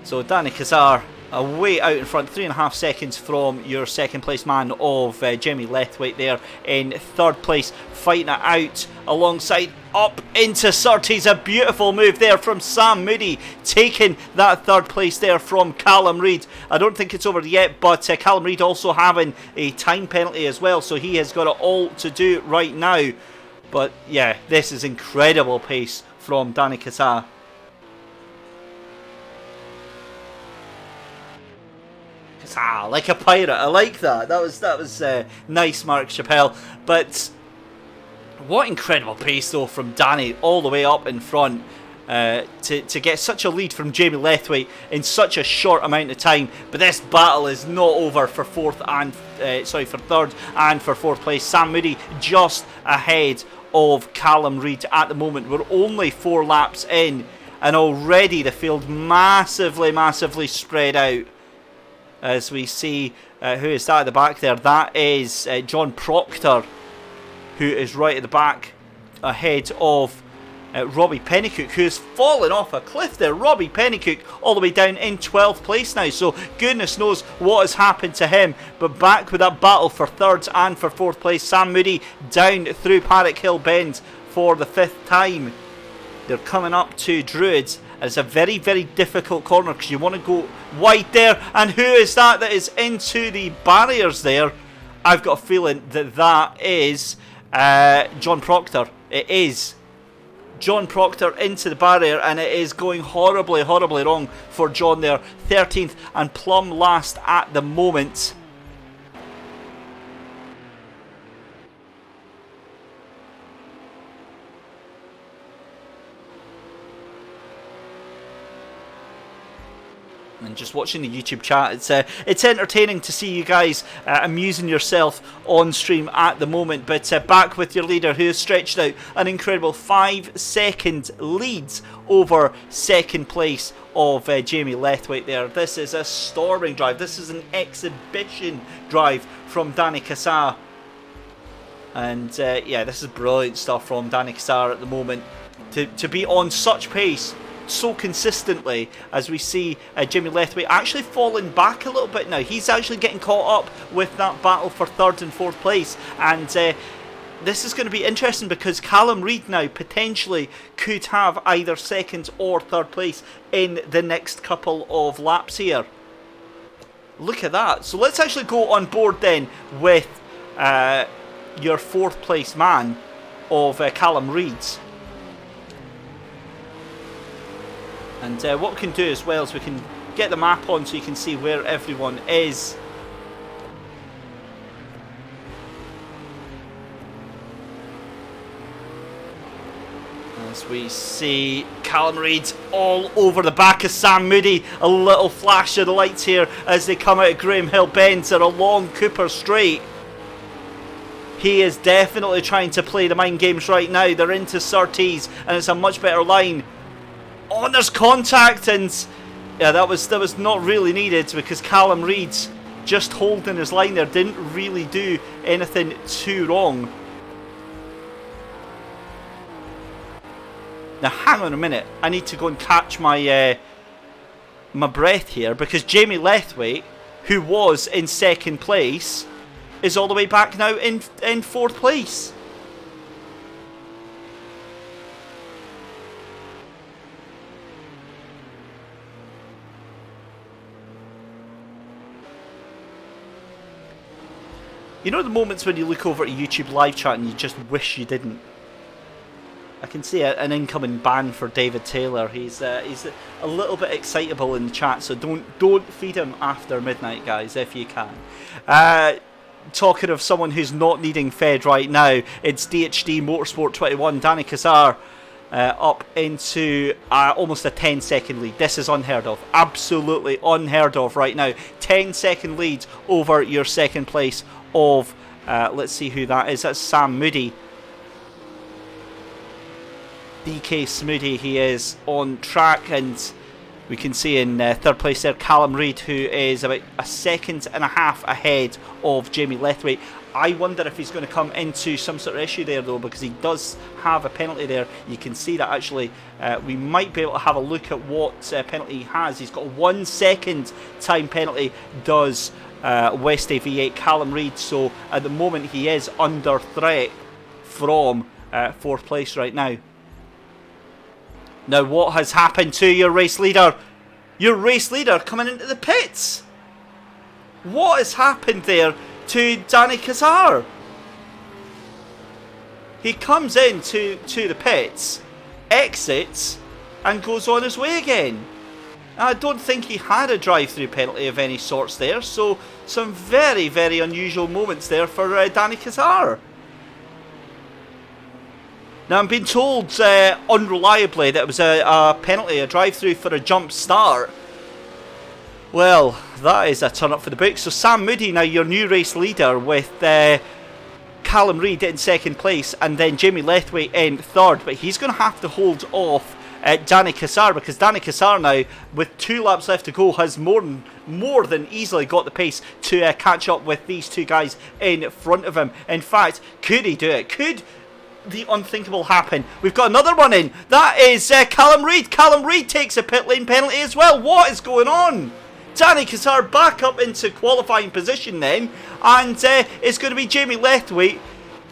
So Danny Cesar way out in front, 3.5 seconds from your second place man of Jamie Lethwaite there in third place, fighting it out alongside up into Surtees. A beautiful move there from Sam Moody, taking that third place there from Callum Reid. I don't think it's over yet, but Callum Reid also having a time penalty as well, so he has got it all to do right now. But yeah, this is incredible pace from Danny Cesar. Like a pirate, I like that. That was nice, Mark Chappelle. But what incredible pace though from Danny all the way up in front to get such a lead from Jamie Lethwaite in such a short amount of time. But this battle is not over for for third and for fourth place. Sam Moody just ahead of Callum Reid at the moment. We're only 4 laps in, and already the field massively spread out. As we see, who is that at the back there? That is John Proctor, who is right at the back ahead of Robbie Pennycook, who has fallen off a cliff there. Robbie Pennycook all the way down in 12th place now, so goodness knows what has happened to him. But back with that battle for third and for fourth place. Sam Moody down through Paddock Hill Bend for the 5th time. They're coming up to Druids. It's a very difficult corner because you want to go wide there. And who is that is into the barriers there? I've got a feeling that is John Proctor. It is John Proctor into the barrier, and it is going horribly wrong for John there. 13th and plumb last at the moment. And just watching the YouTube chat, it's entertaining to see you guys amusing yourself on stream at the moment. But back with your leader, who has stretched out an incredible 5-second lead over second place of Jamie Lethwaite there. This is a storming drive. This is an exhibition drive from Danny Cassar. And yeah, this is brilliant stuff from Danny Cassar at the moment. To be on such pace so consistently, as we see Jamie Lethwaite actually falling back a little bit now. He's actually getting caught up with that battle for third and fourth place, and this is going to be interesting because Callum Reid now potentially could have either second or third place in the next couple of laps here. Look at that. So let's actually go on board then with your fourth place man of Callum Reid's. And what we can do as well is we can get the map on so you can see where everyone is. As we see Callum Reid all over the back of Sam Moody. A little flash of the lights here as they come out of Graham Hill Bends. They're along Cooper Straight. He is definitely trying to play the mind games right now. They're into Surtees and it's a much better line. Oh, there's contact, and yeah, that was not really needed because Callum Reid just holding his line there didn't really do anything too wrong. Now hang on a minute, I need to go and catch my my breath here because Jamie Lethwaite, who was in second place, is all the way back now in fourth place. You know the moments when you look over at YouTube live chat and you just wish you didn't? I can see an incoming ban for David Taylor. He's a little bit excitable in the chat, so don't feed him after midnight, guys, if you can. Talking of someone who's not needing fed right now, it's DHD Motorsport 21, Danny Cassar, up into almost a 10-second lead. This is unheard of. Absolutely unheard of right now. 10-second lead over your second place of, let's see who that is. That's Sam Moody. DK Smoody, he is on track, and we can see in third place there Callum Reid, who is about a second and a half ahead of Jamie Lethwaite. I wonder if he's going to come into some sort of issue there though, because he does have a penalty there. You can see that actually. We might be able to have a look at what penalty he has. He's got a 1 second time penalty, does Westy V8 Callum Reid, so at the moment he is under threat from fourth place right now. Now what has happened to your race leader? Your race leader coming into the pits. What has happened there to Danny Cassar? He comes into the pits, exits, and goes on his way again. I don't think he had a drive-through penalty of any sorts there, so some very, very unusual moments there for Danny Cassar. Now I'm being told unreliably that it was a penalty, a drive-through for a jump start. Well, that is a turn up for the books. So Sam Moody, now your new race leader, with Callum Reid in second place and then Jamie Lethwaite in third, but he's going to have to hold off Danny Cassar, because Danny Cassar now, with 2 laps left to go, has more than easily got the pace to catch up with these two guys in front of him. In fact, could he do it? Could the unthinkable happen? We've got another one in. That is Callum Reid. Callum Reid takes a pit lane penalty as well. What is going on? Danny Cassar back up into qualifying position then, and it's going to be Jamie Lethwaite.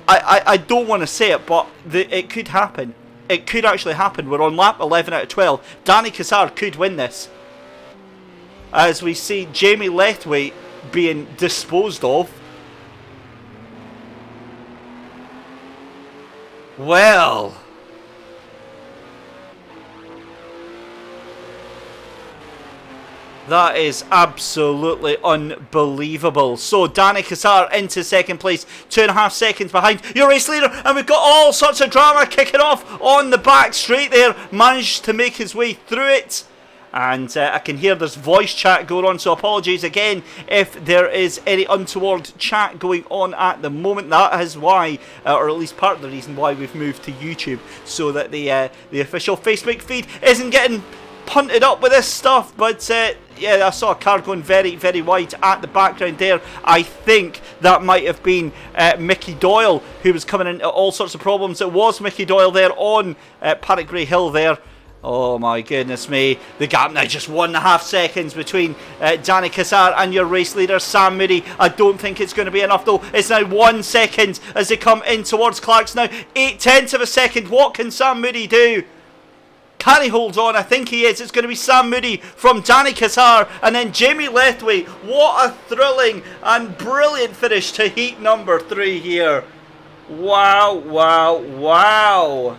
I don't want to say it, but it could happen. It could actually happen. We're on lap 11 out of 12. Danny Cassar could win this, as we see Jamie Lethwaite being disposed of. Well, that is absolutely unbelievable. So Danny Cassar into second place, 2.5 seconds behind your race leader, and we've got all sorts of drama kicking off on the back straight there. Managed to make his way through it, And I can hear there's voice chat going on, so apologies again if there is any untoward chat going on at the moment. That is why, or at least part of the reason why we've moved to YouTube, so that the official Facebook feed isn't getting punted up with this stuff. But yeah, I saw a car going very, very wide at the background there. I think that might have been Mickey Doyle, who was coming into all sorts of problems. It was Mickey Doyle there on Paddock Grey Hill there. Oh my goodness me. The gap now just 1.5 seconds between Danny Cassar and your race leader Sam Moody. I don't think it's going to be enough though. It's now 1 second as they come in towards Clark's now. 0.8 of a second. What can Sam Moody do? Can he hold on? I think he is. It's going to be Sam Moody from Danny Cassar and then Jamie Lethway. What a thrilling and brilliant finish to heat number 3 here. Wow, wow, wow.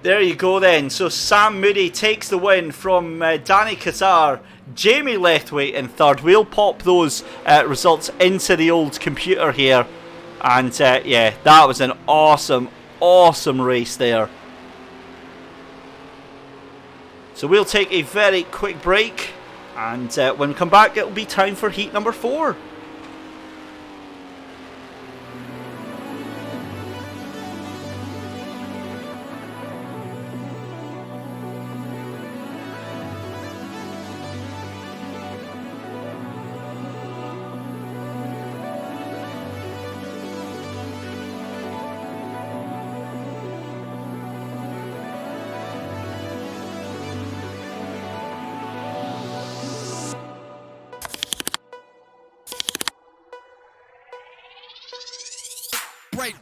There you go then. So Sam Moody takes the win from Danny Cassar, Jamie Lethway in third. We'll pop those results into the old computer here. And yeah, that was an awesome, awesome race there. So we'll take a very quick break. And when we come back, it'll be time for heat number 4. Right.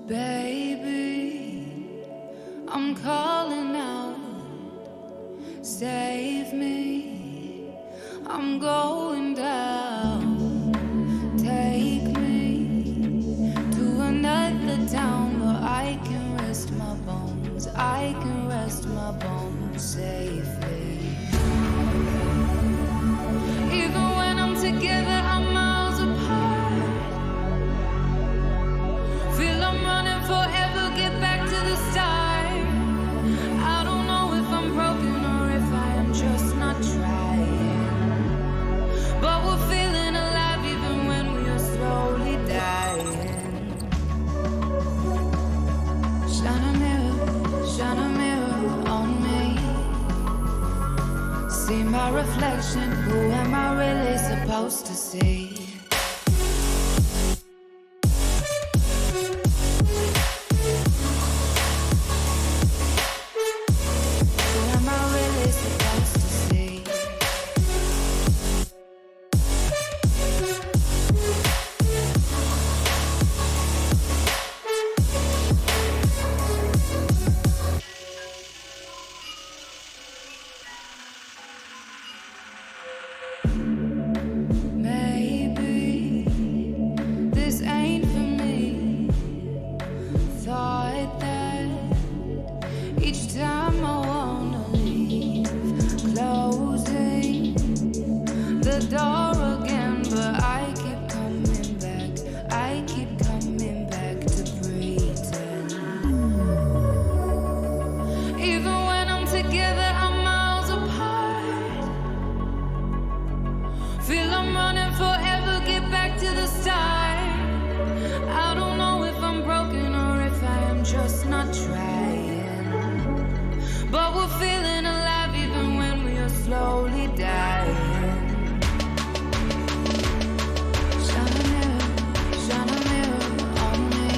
Baby, I'm calling out, save me, I'm going down, take me to another town where I can rest my bones, I can rest my bones safely. Even when I'm together, I'm miles apart. Feel I'm running forever, get back to the start. I don't know if I'm broken or if I am just not trying. But we're feeling alive even when we are slowly dying. Shine a mirror on me. See my reflection, who am I really supposed to see? door again, but I keep coming back. I keep coming back to pretend. Even when I'm together, I'm miles apart. Feel I'm running forever, get back to the start. I don't know if I'm broken or if I am just not trying. But we're feeling alive even when we are slowly dying. Shine a mirror on me.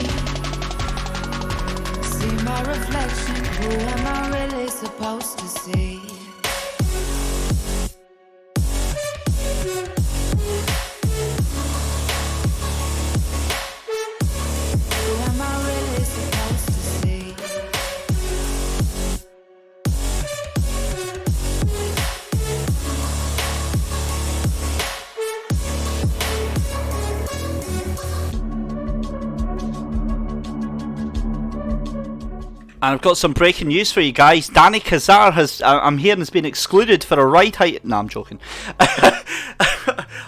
See my reflection, who am I really supposed to see? And I've got some breaking news for you guys. Danny Kazar I'm hearing, has been excluded for a ride height. No, I'm joking. I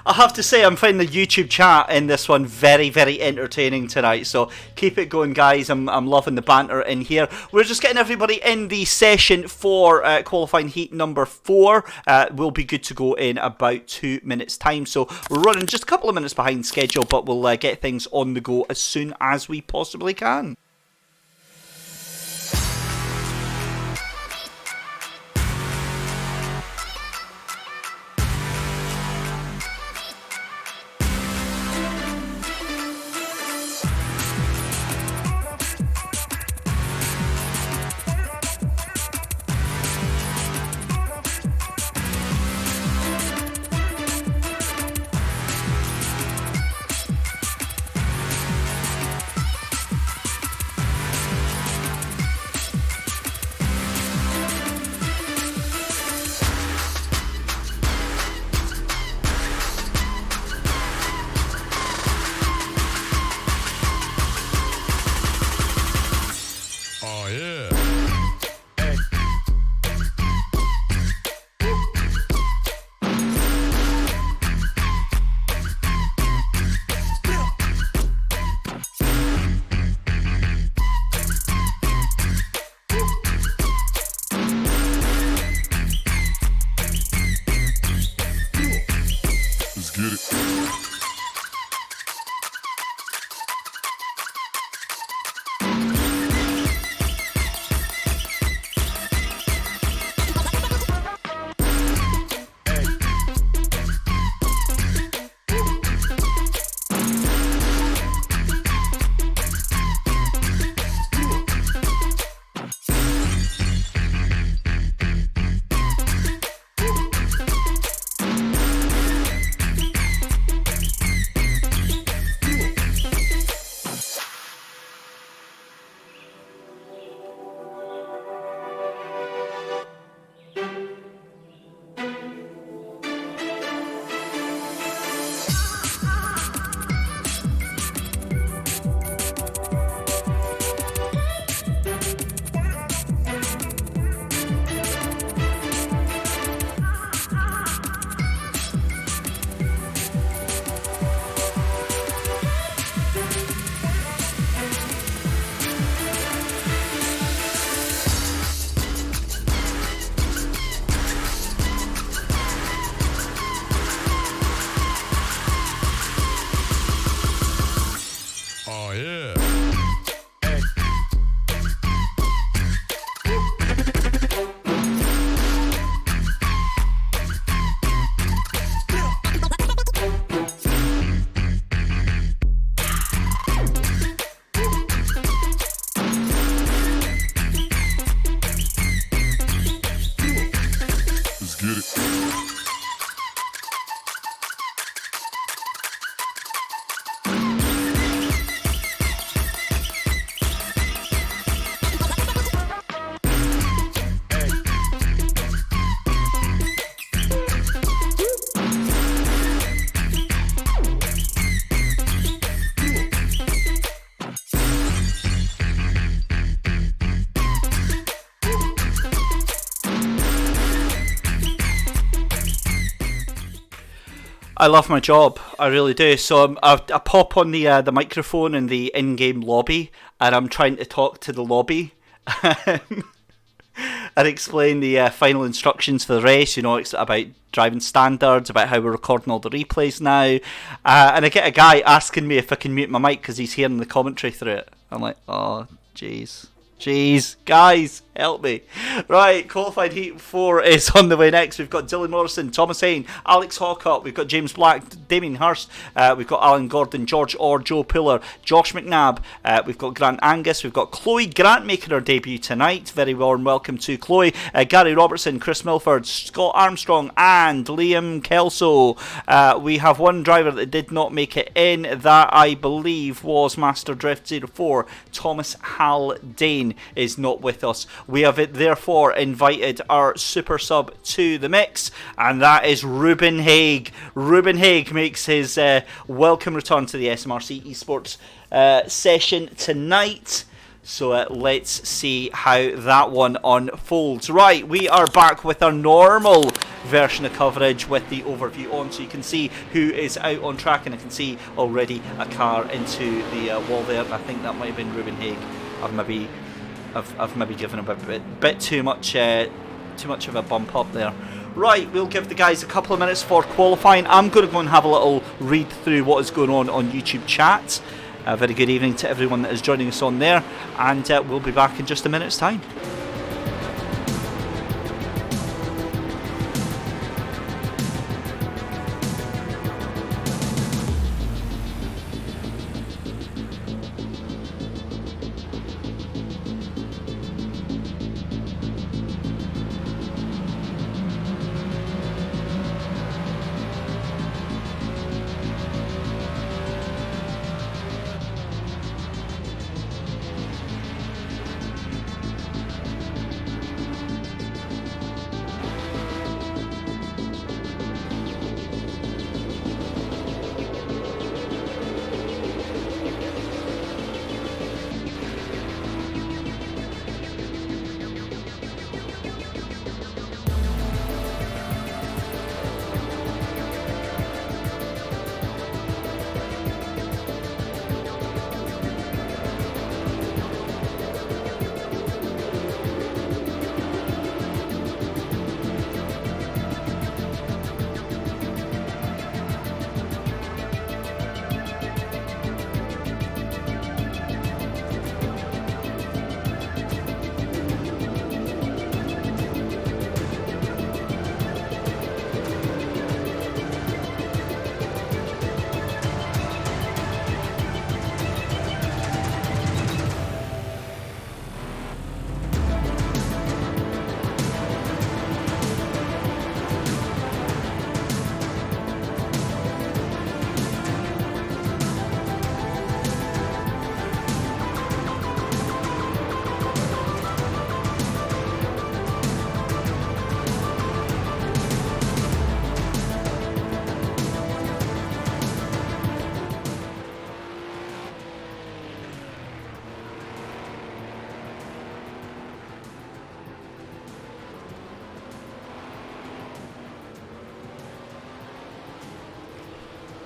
have to say, I'm finding the YouTube chat in this one very, very entertaining tonight. So keep it going, guys. I'm loving the banter in here. We're just getting everybody in the session for qualifying heat number 4. We'll be good to go in about 2 minutes' time. So we're running just a couple of minutes behind schedule, but we'll get things on the go as soon as we possibly can. I love my job, I really do. So I pop on the microphone in the in-game lobby, and I'm trying to talk to the lobby and explain the final instructions for the race. You know, it's about driving standards, about how we're recording all the replays now, and I get a guy asking me if I can mute my mic because he's hearing the commentary through it. I'm like, oh, jeez, guys, help me. Right, qualified heat 4 is on the way next. We've got Dylan Morrison, Thomas Hayne, Alex Hawcott, we've got James Black, Damien Hurst, we've got Alan Gordon, George Orr, Joe Puller, Josh McNabb, we've got Grant Angus, we've got Chloe Grant making her debut tonight. Very warm welcome to Chloe. Gary Robertson, Chris Milford, Scott Armstrong, and Liam Kelso. We have one driver that did not make it in. That, I believe, was Master Drift 04. Thomas Haldane is not with us. We have therefore invited our super sub to the mix, and that is Ruben Haig. Ruben Haig makes his welcome return to the SMRC eSports session tonight. So let's see how that one unfolds. Right, we are back with our normal version of coverage with the overview on, so you can see who is out on track, and I can see already a car into the wall there. I think that might have been Ruben Haig. I've maybe given him a bit too much of a bump up there. Right, we'll give the guys a couple of minutes for qualifying. I'm going to go and have a little read through what is going on YouTube chat. A very good evening to everyone that is joining us on there, and we'll be back in just a minute's time.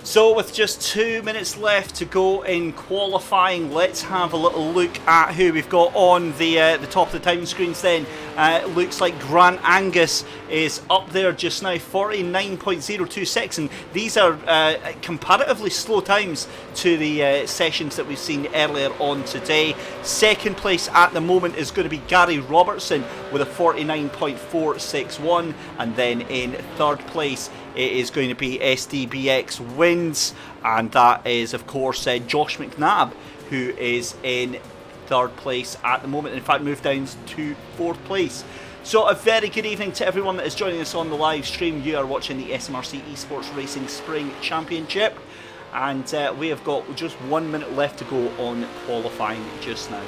So with just 2 minutes left to go in qualifying, let's have a little look at who we've got on the top of the time screens then. It looks like Grant Angus is up there just now, 49.02 seconds. These are comparatively slow times to the sessions that we've seen earlier on today. Second place at the moment is going to be Gary Robertson with a 49.461, and then in third place it is going to be SDBX Wins, and that is of course Josh McNabb, who is in third place at the moment. In fact, moved down to fourth place. So a very good evening to everyone that is joining us on the live stream. You are watching the SMRC Esports Racing Spring Championship, and we have got just 1 minute left to go on qualifying just now.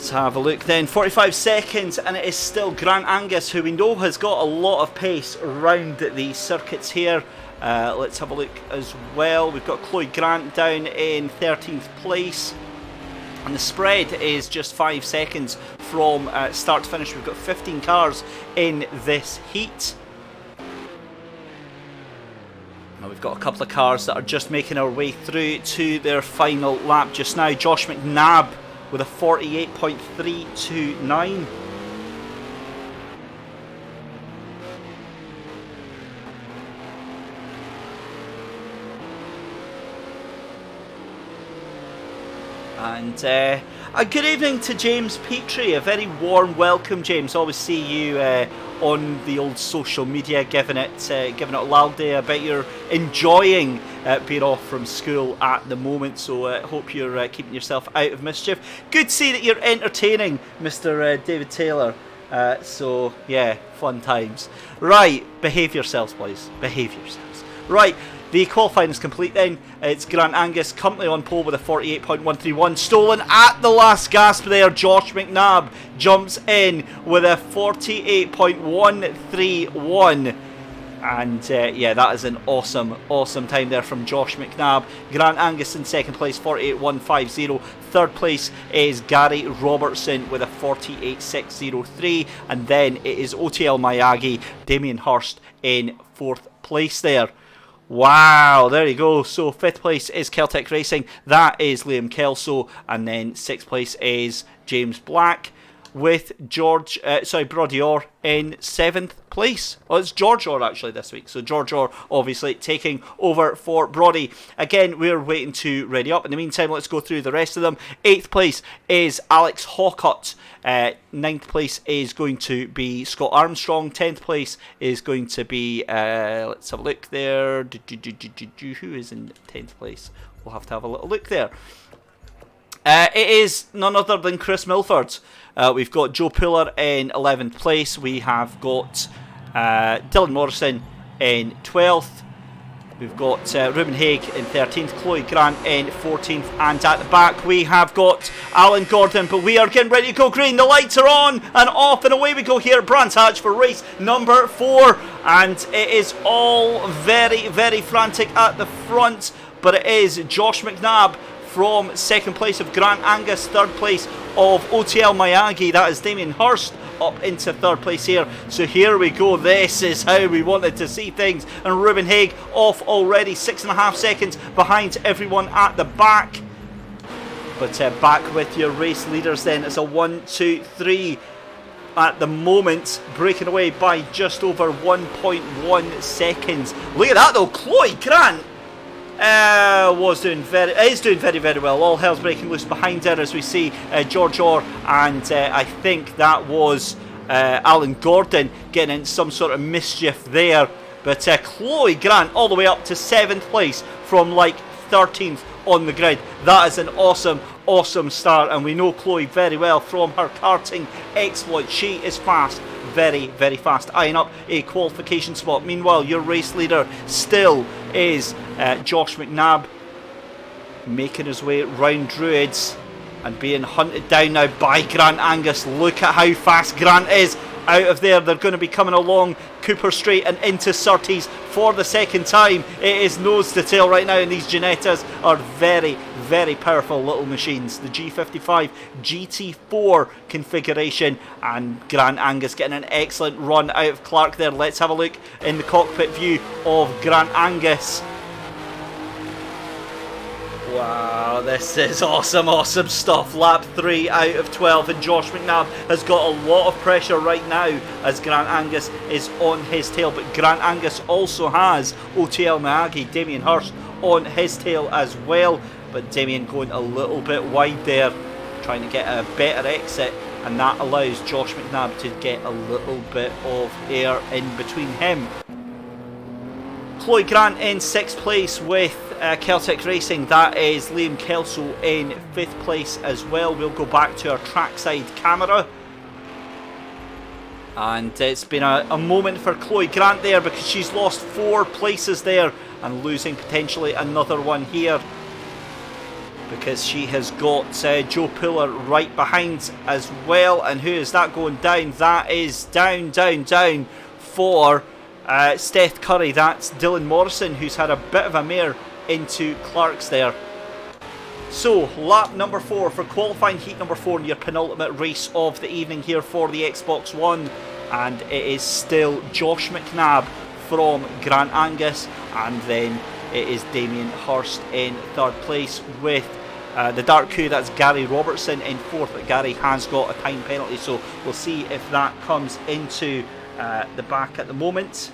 Let's have a look then. 45 seconds, and it is still Grant Angus, who we know has got a lot of pace around the circuits here. Let's have a look as well. We've got Chloe Grant down in 13th place. And the spread is just 5 seconds from start to finish. We've got 15 cars in this heat. Now we've got a couple of cars that are just making our way through to their final lap just now. Josh McNabb with a 48.329. And a good evening to James Petrie. A very warm welcome, James. Always see you on the old social media giving it a loud day. I bet you're enjoying being off from school at the moment, so I hope you're keeping yourself out of mischief. Good to see that you're entertaining, Mr. David Taylor. So yeah, fun times. Right, behave yourselves, please. Behave yourselves. Right. The qualifying is complete then. It's Grant Angus currently on pole with a 48.131. Stolen at the last gasp there. Josh McNabb jumps in with a 48.131. And yeah, that is an awesome time there from Josh McNabb. Grant Angus in second place, 48.150. Third place is Gary Robertson with a 48.603. And then it is OTL Miyagi, Damien Hirst in fourth place there. Wow, there you go. So 5th place is Celtic Racing. That is Liam Kelso. And then 6th place is James Black with Brody Orr in 7th place. Oh, it's George Orr actually this week. So George Orr obviously taking over for Brody. Again, we're waiting to ready up. In the meantime, let's go through the rest of them. 8th place is Alex Hawcott. 9th place is going to be Scott Armstrong. 10th place is going to be, let's have a look there. Who is in 10th place? We'll have to have a little look there. It is none other than Chris Milford. We've got Joe Puller in 11th place. We have got Dylan Morrison in 12th. We've got Ruben Haig in 13th, Chloe Grant in 14th, and at the back we have got Alan Gordon, but we are getting ready to go green. The lights are on and off, and away we go here at Brands Hatch for race number 4, and it is all very, very frantic at the front, but it is Josh McNabb from 2nd place of Grant Angus, 3rd place of OTL Miyagi, that is Damien Hirst, up into 3rd place here. So here we go, this is how we wanted to see things, and Ruben Haig off already, 6.5 seconds behind everyone at the back. But back with your race leaders then, it's a 1, 2, 3 at the moment, breaking away by just over 1.1 seconds. Look at that though, Chloe Grant is doing very, very well. All hell's breaking loose behind her as we see George Orr and I think that was Alan Gordon getting in some sort of mischief there. But Chloe Grant all the way up to 7th place from like 13th on the grid. That is an awesome start, and we know Chloe very well from her karting exploit. She is fast, very, very fast, eyeing up a qualification spot. Meanwhile, your race leader still is Josh McNabb, making his way round Druids and being hunted down now by Grant Angus. Look at how fast Grant is out of there. They're going to be coming along Cooper Straight and into Surtees for the second time. It is nose to tail right now, and these Ginettas are very, very powerful little machines. The G55 GT4 configuration, and Grant Angus getting an excellent run out of Clark there. Let's have a look in the cockpit view of Grant Angus. Wow, this is awesome stuff. Lap 3 out of 12, and Josh McNabb has got a lot of pressure right now as Grant Angus is on his tail. But Grant Angus also has OTL Miyagi, Damien Hirst, on his tail as well. But Damien going a little bit wide there, trying to get a better exit, and that allows Josh McNabb to get a little bit of air in between him. Chloe Grant in 6th place with Celtic Racing. That is Liam Kelso in 5th place as well. We'll go back to our trackside camera. And it's been a moment for Chloe Grant there, because she's lost 4 places there and losing potentially another one here, because she has got Joe Puller right behind as well. And who is that going down? That is down for Steph Curry, that's Dylan Morrison, who's had a bit of a mare into Clark's there. So, lap number 4 for qualifying heat number 4 in your penultimate race of the evening here for the Xbox One. And it is still Josh McNabb from Grant Angus, and then it is Damien Hirst in 3rd place with the Dark Coup, that's Gary Robertson in 4th, but Gary has got a time penalty, so we'll see if that comes into the back at the moment.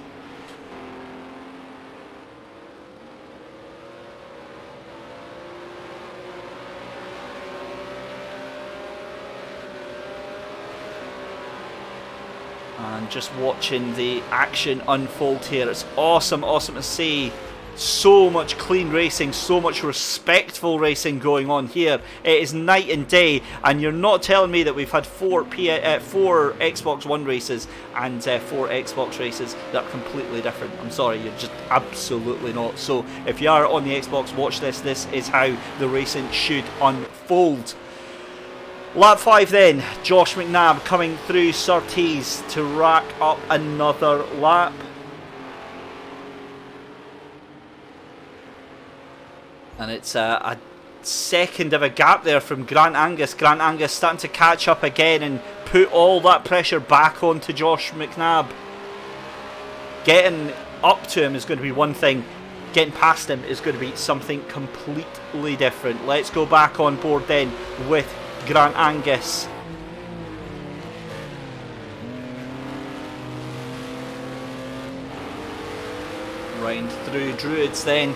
And just watching the action unfold here, it's awesome to see. So much clean racing, so much respectful racing going on here. It is night and day, and you're not telling me that we've had four Xbox One races and 4 Xbox races that are completely different. I'm sorry, you're just absolutely not. So if you are on the Xbox, watch this. This is how the racing should unfold. Lap 5 then, Josh McNabb coming through Surtees to rack up another lap. And it's a second of a gap there from Grant Angus. Grant Angus starting to catch up again and put all that pressure back onto Josh McNabb. Getting up to him is going to be one thing. Getting past him is going to be something completely different. Let's go back on board then with Grant Angus. Round through Druids then.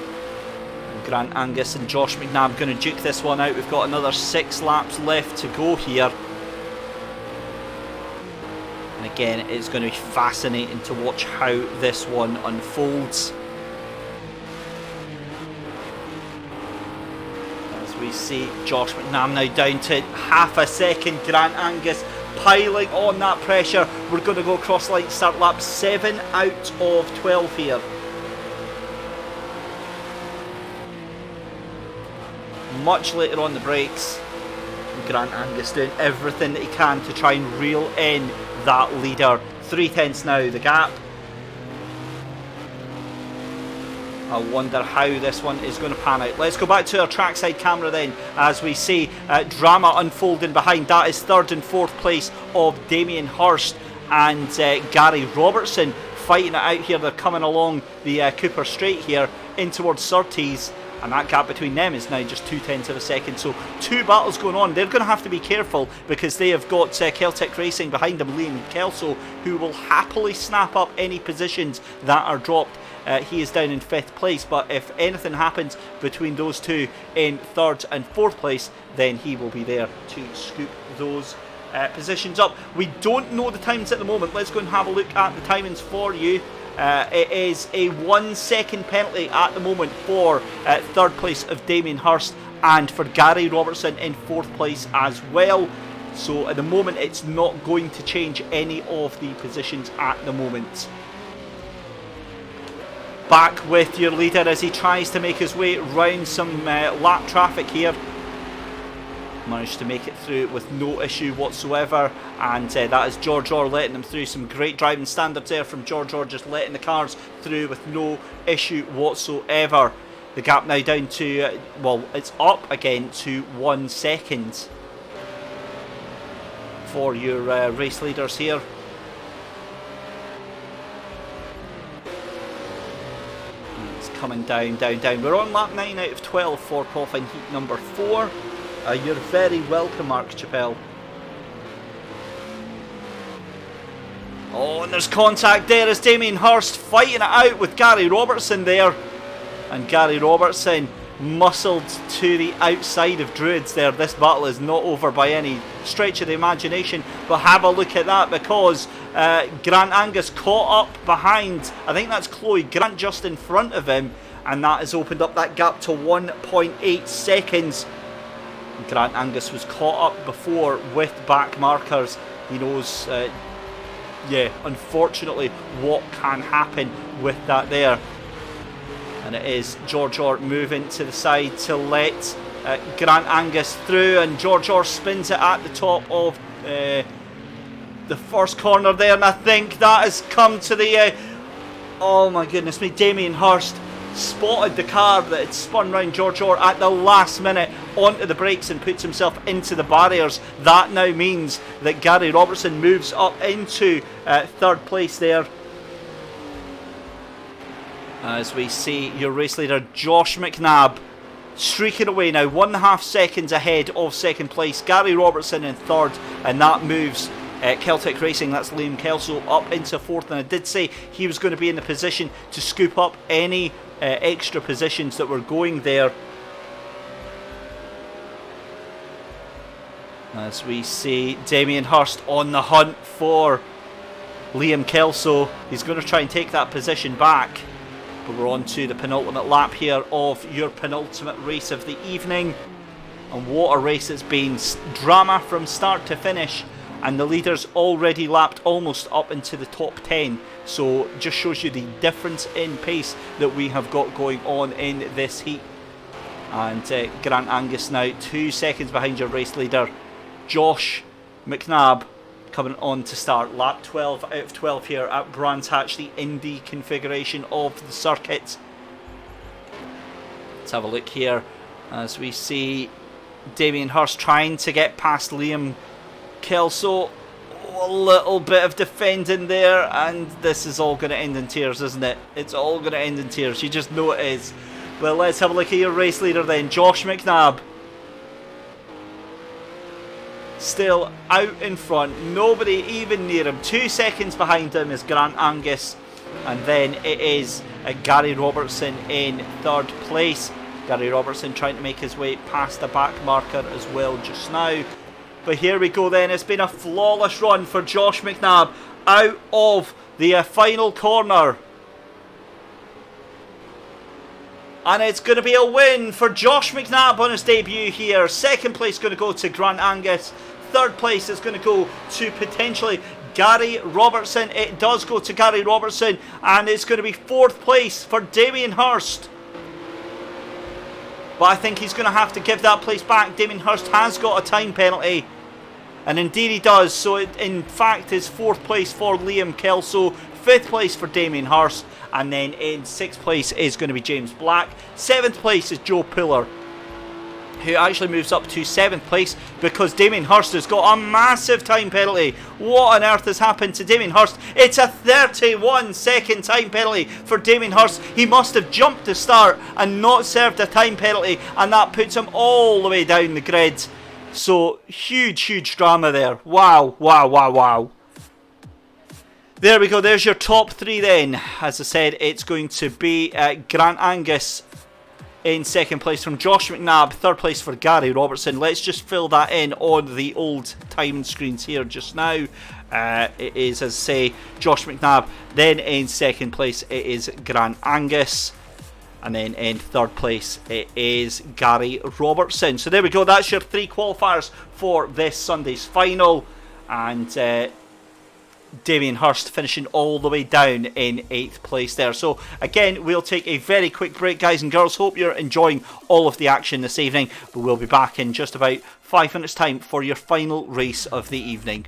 Grant Angus and Josh McNabb going to duke this one out. We've got another 6 laps left to go here. And again, it's going to be fascinating to watch how this one unfolds. As we see Josh McNabb now down to half a second. Grant Angus piling on that pressure. We're going to go cross line start lap 7 out of 12 here. Much later on the brakes, Grant Angus doing everything that he can to try and reel in that leader. 3/10 now the gap. I wonder how this one is going to pan out. Let's go back to our trackside camera then, as we see drama unfolding behind. That is 3rd and 4th place of Damien Hirst and Gary Robertson fighting it out here. They're coming along the Cooper Straight here in towards Surtees. And that gap between them is now just 0.2 of a second. So 2 battles going on. They're going to have to be careful because they have got Celtic Racing behind them, Liam Kelso, who will happily snap up any positions that are dropped. He is down in 5th place, but if anything happens between those two in 3rd and 4th place, then he will be there to scoop those positions up. We don't know the times at the moment. Let's go and have a look at the timings for you. It is a 1 second penalty at the moment for 3rd place of Damien Hirst and for Gary Robertson in 4th place as well. So at the moment it's not going to change any of the positions at the moment. Back with your leader as he tries to make his way round some lap traffic here. Managed to make it through with no issue whatsoever, and that is George Orr letting them through. Some great driving standards there from George Orr, just letting the cars through with no issue whatsoever. The gap now down to, well, it's up again to 1 second for your race leaders here. It's coming down. We're on lap 9 out of 12 for qualifying heat number 4. You're very welcome, Mark Chappelle. Oh, and there's contact there as Damien Hirst fighting it out with Gary Robertson there. And Gary Robertson muscled to the outside of Druids there. This battle is not over by any stretch of the imagination, but have a look at that, because Grant Angus caught up behind, I think that's Chloe Grant just in front of him, and that has opened up that gap to 1.8 seconds. Grant Angus was caught up before with back markers. He knows, unfortunately, what can happen with that there. And it is George Orr moving to the side to let Grant Angus through, and George Orr spins it at the top of the first corner there, and I think that has come to the Oh my goodness me, Damien Hirst spotted the car that had spun round George Orr at the last minute onto the brakes and puts himself into the barriers. That now means that Gary Robertson moves up into third place there. As we see your race leader Josh McNabb streaking away now, 1.5 seconds ahead of second place. Gary Robertson in third, and that moves Celtic Racing, that's Liam Kelso, up into fourth. And I did say he was going to be in the position to scoop up any extra positions that were going there. As we see Damien Hirst on the hunt for Liam Kelso. He's going to try and take that position back. But we're on to the penultimate lap here of your penultimate race of the evening. And what a race it's been. Drama from start to finish. And the leaders already lapped almost up into the top 10. So just shows you the difference in pace that we have got going on in this heat. And Grant Angus now 2 seconds behind your race leader Josh McNabb, coming on to start. Lap 12 out of 12 here at Brands Hatch, the Indy configuration of the circuit. Let's have a look here as we see Damien Hirst trying to get past Liam Kelso. A little bit of defending there, and this is all going to end in tears, isn't it? It's all going to end in tears. You just know it is. Well, let's have a look at your race leader then, Josh McNabb. Still out in front, nobody even near him. 2 seconds behind him is Grant Angus, and then it is Gary Robertson in third place. Gary Robertson trying to make his way past the back marker as well just now. But here we go then, it's been a flawless run for Josh McNabb out of the final corner. And it's going to be a win for Josh McNabb on his debut here. Second place going to go to Grant Angus. Third place is going to go to potentially Gary Robertson. It does go to Gary Robertson. And it's going to be fourth place for Damien Hirst. But I think he's going to have to give that place back. Damien Hirst has got a time penalty. And indeed he does. So it, in fact, is fourth place for Liam Kelso. Fifth place for Damien Hirst. And then in sixth place is going to be James Black. Seventh place is Joe Puller, who actually moves up to seventh place because Damien Hirst has got a massive time penalty. What on earth has happened to Damien Hirst? It's a 31-second time penalty for Damien Hirst. He must have jumped to start and not served a time penalty, and that puts him all the way down the grid. So huge drama there. Wow. There we go, there's your top three then. As I said, it's going to be Grant Angus in second place from Josh McNabb, third place for Gary Robertson. Let's just fill that in on the old timing screens here just now. It is, as I say, Josh McNabb. Then in second place it is Grant Angus. And then in third place it is Gary Robertson. So there we go, that's your three qualifiers for this Sunday's final. And Damien Hirst finishing all the way down in 8th place there. So again, we'll take a very quick break, guys and girls. Hope you're enjoying all of the action this evening, but we'll be back in just about 5 minutes time for your final race of the evening.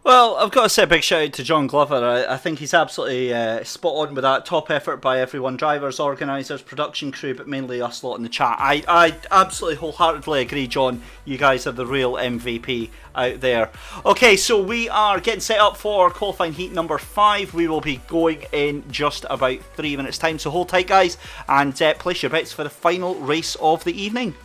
Well, I've got to say a big shout out to John Glover. I think he's absolutely spot on with that. Top effort by everyone, drivers, organisers, production crew, but mainly us lot in the chat. I absolutely wholeheartedly agree, John. You guys are the real MVP out there. Okay, so we are getting set up for qualifying heat number 5. We will be going in just about 3 minutes time, so hold tight guys and place your bets for the final race of the evening.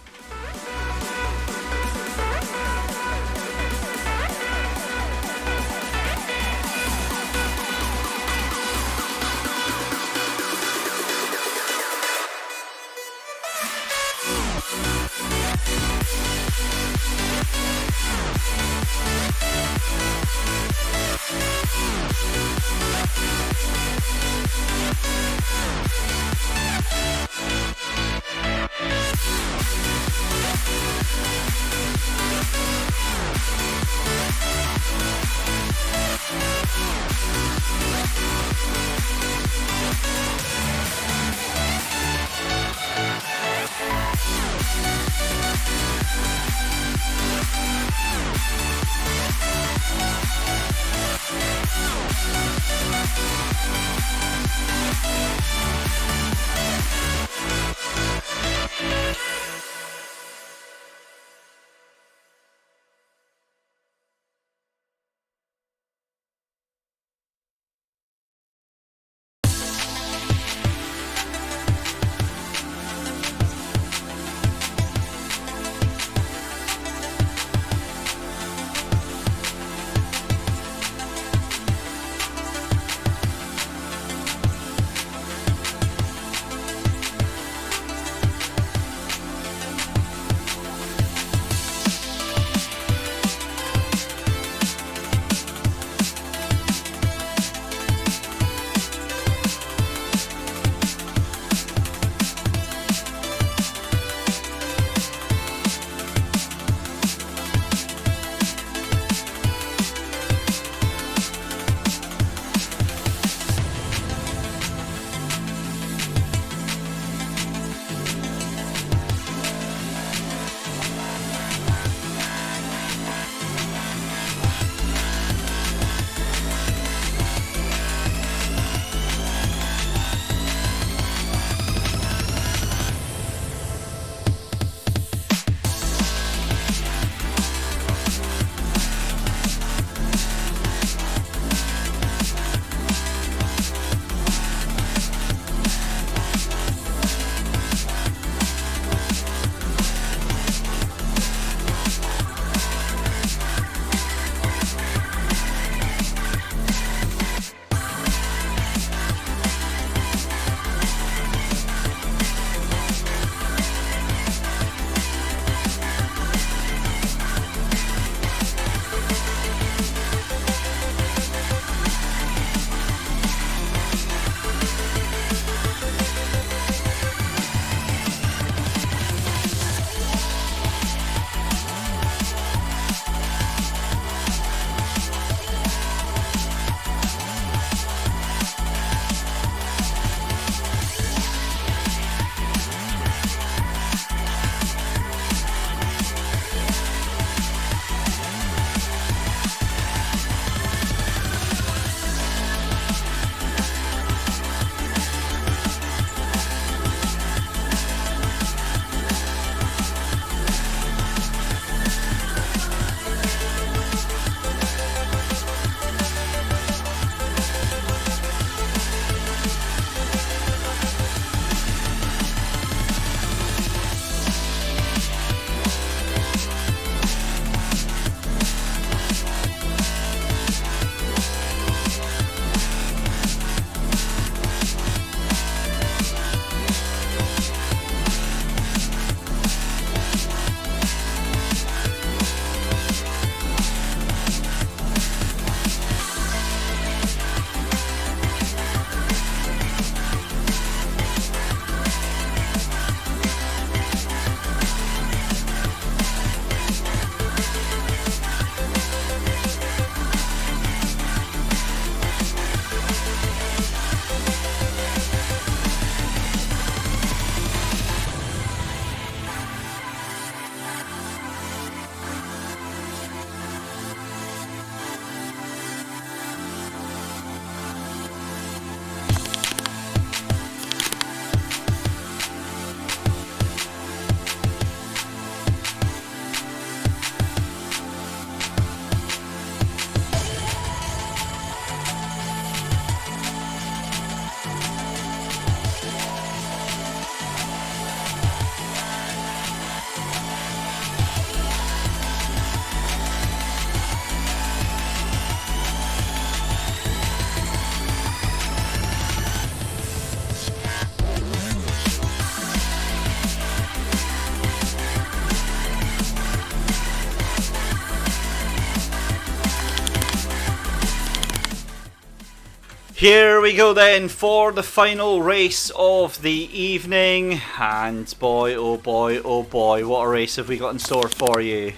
Here we go then for the final race of the evening, and boy oh boy oh boy, what a race have we got in store for you.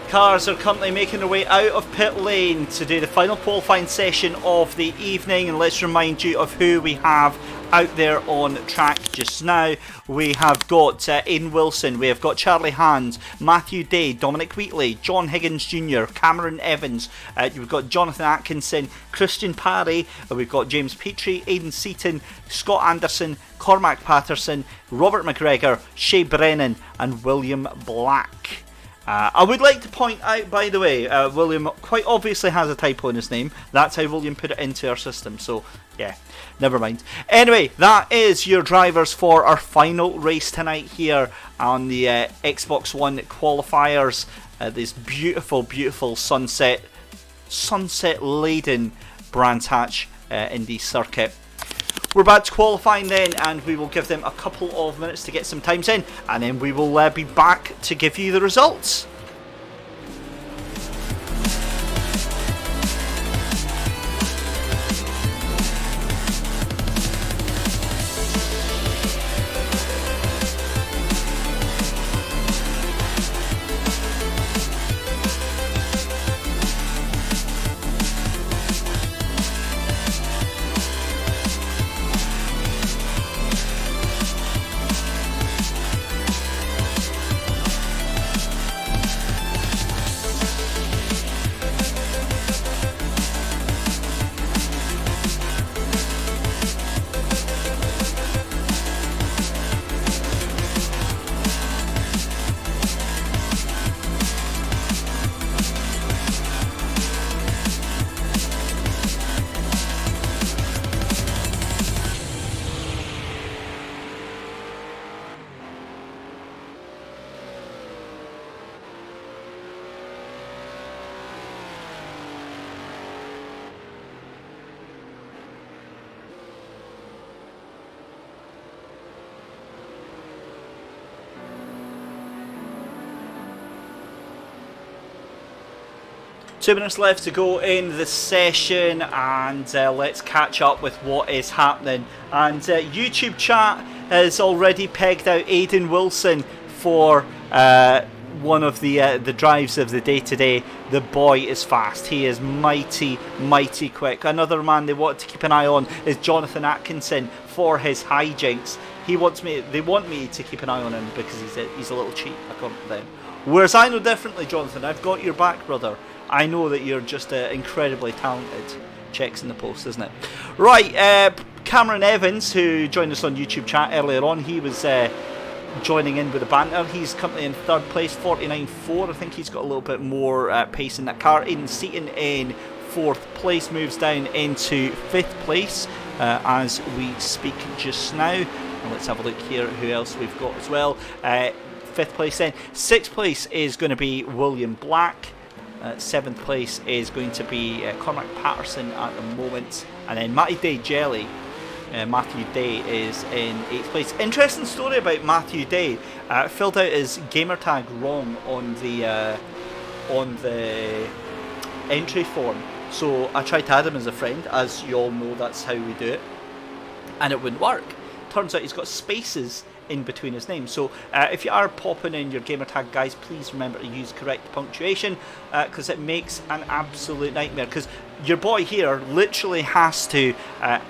Cars are currently making their way out of pit lane to do the final qualifying session of the evening, and let's remind you of who we have out there on track just now. We have got Aidan Wilson, we have got Charlie Hand, Matthew Day, Dominic Wheatley, John Higgins Jr, Cameron Evans, we've got Jonathan Atkinson, Christian Parry, we've got James Petrie, Aidan Seaton, Scott Anderson, Cormac Patterson, Robert McGregor, Shea Brennan and William Black. I would like to point out, by the way, William quite obviously has a typo in his name. That's how William put it into our system, so yeah, never mind. Anyway, that is your drivers for our final race tonight here on the Xbox One qualifiers. This beautiful, beautiful sunset-laden Brands Hatch Indy circuit. We're about to qualifying then, and we will give them a couple of minutes to get some times in, and then we will be back to give you the results. 2 minutes left to go in the session, and let's catch up with what is happening. And YouTube chat has already pegged out Aidan Wilson for one of the drives of the day today. The boy is fast. He is mighty, mighty quick. Another man they want to keep an eye on is Jonathan Atkinson for his hijinks. They want me to keep an eye on him because he's a little cheap, according to them. Whereas I know differently, Jonathan. I've got your back, brother. I know that you're just incredibly talented. Checks in the post, isn't it? Right, Cameron Evans, who joined us on YouTube chat earlier on, he was joining in with the banter. He's currently in third place, 49.4. I think he's got a little bit more pace in that car. Aidan Seaton in fourth place, moves down into fifth place as we speak just now. And let's have a look here at who else we've got as well. Fifth place then. Sixth place is going to be William Black. Seventh place is going to be Cormac Patterson at the moment. And then Matthew Day is in 8th place. Interesting story about Matthew Day. Filled out his gamertag wrong on the entry form. So I tried to add him as a friend. As you all know, that's how we do it. And it wouldn't work. Turns out he's got spaces in between his names. So if you are popping in your gamertag, guys, please remember to use correct punctuation because it makes an absolute nightmare. Because your boy here literally has to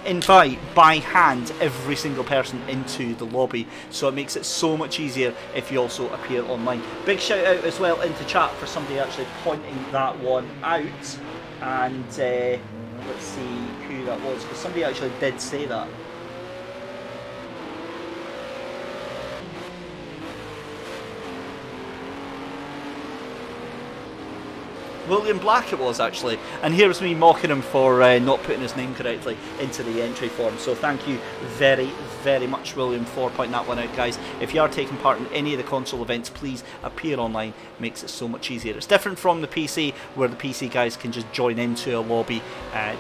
invite by hand every single person into the lobby. So it makes it so much easier if you also appear online. Big shout out as well into chat for somebody actually pointing that one out. And let's see who that was, because somebody actually did say that. William Black it was actually, and here's me mocking him for not putting his name correctly into the entry form. So thank you very, very much, William, for pointing that one out, guys. If you are taking part in any of the console events, please appear online. It makes it so much easier. It's different from the PC, where the PC guys can just join into a lobby.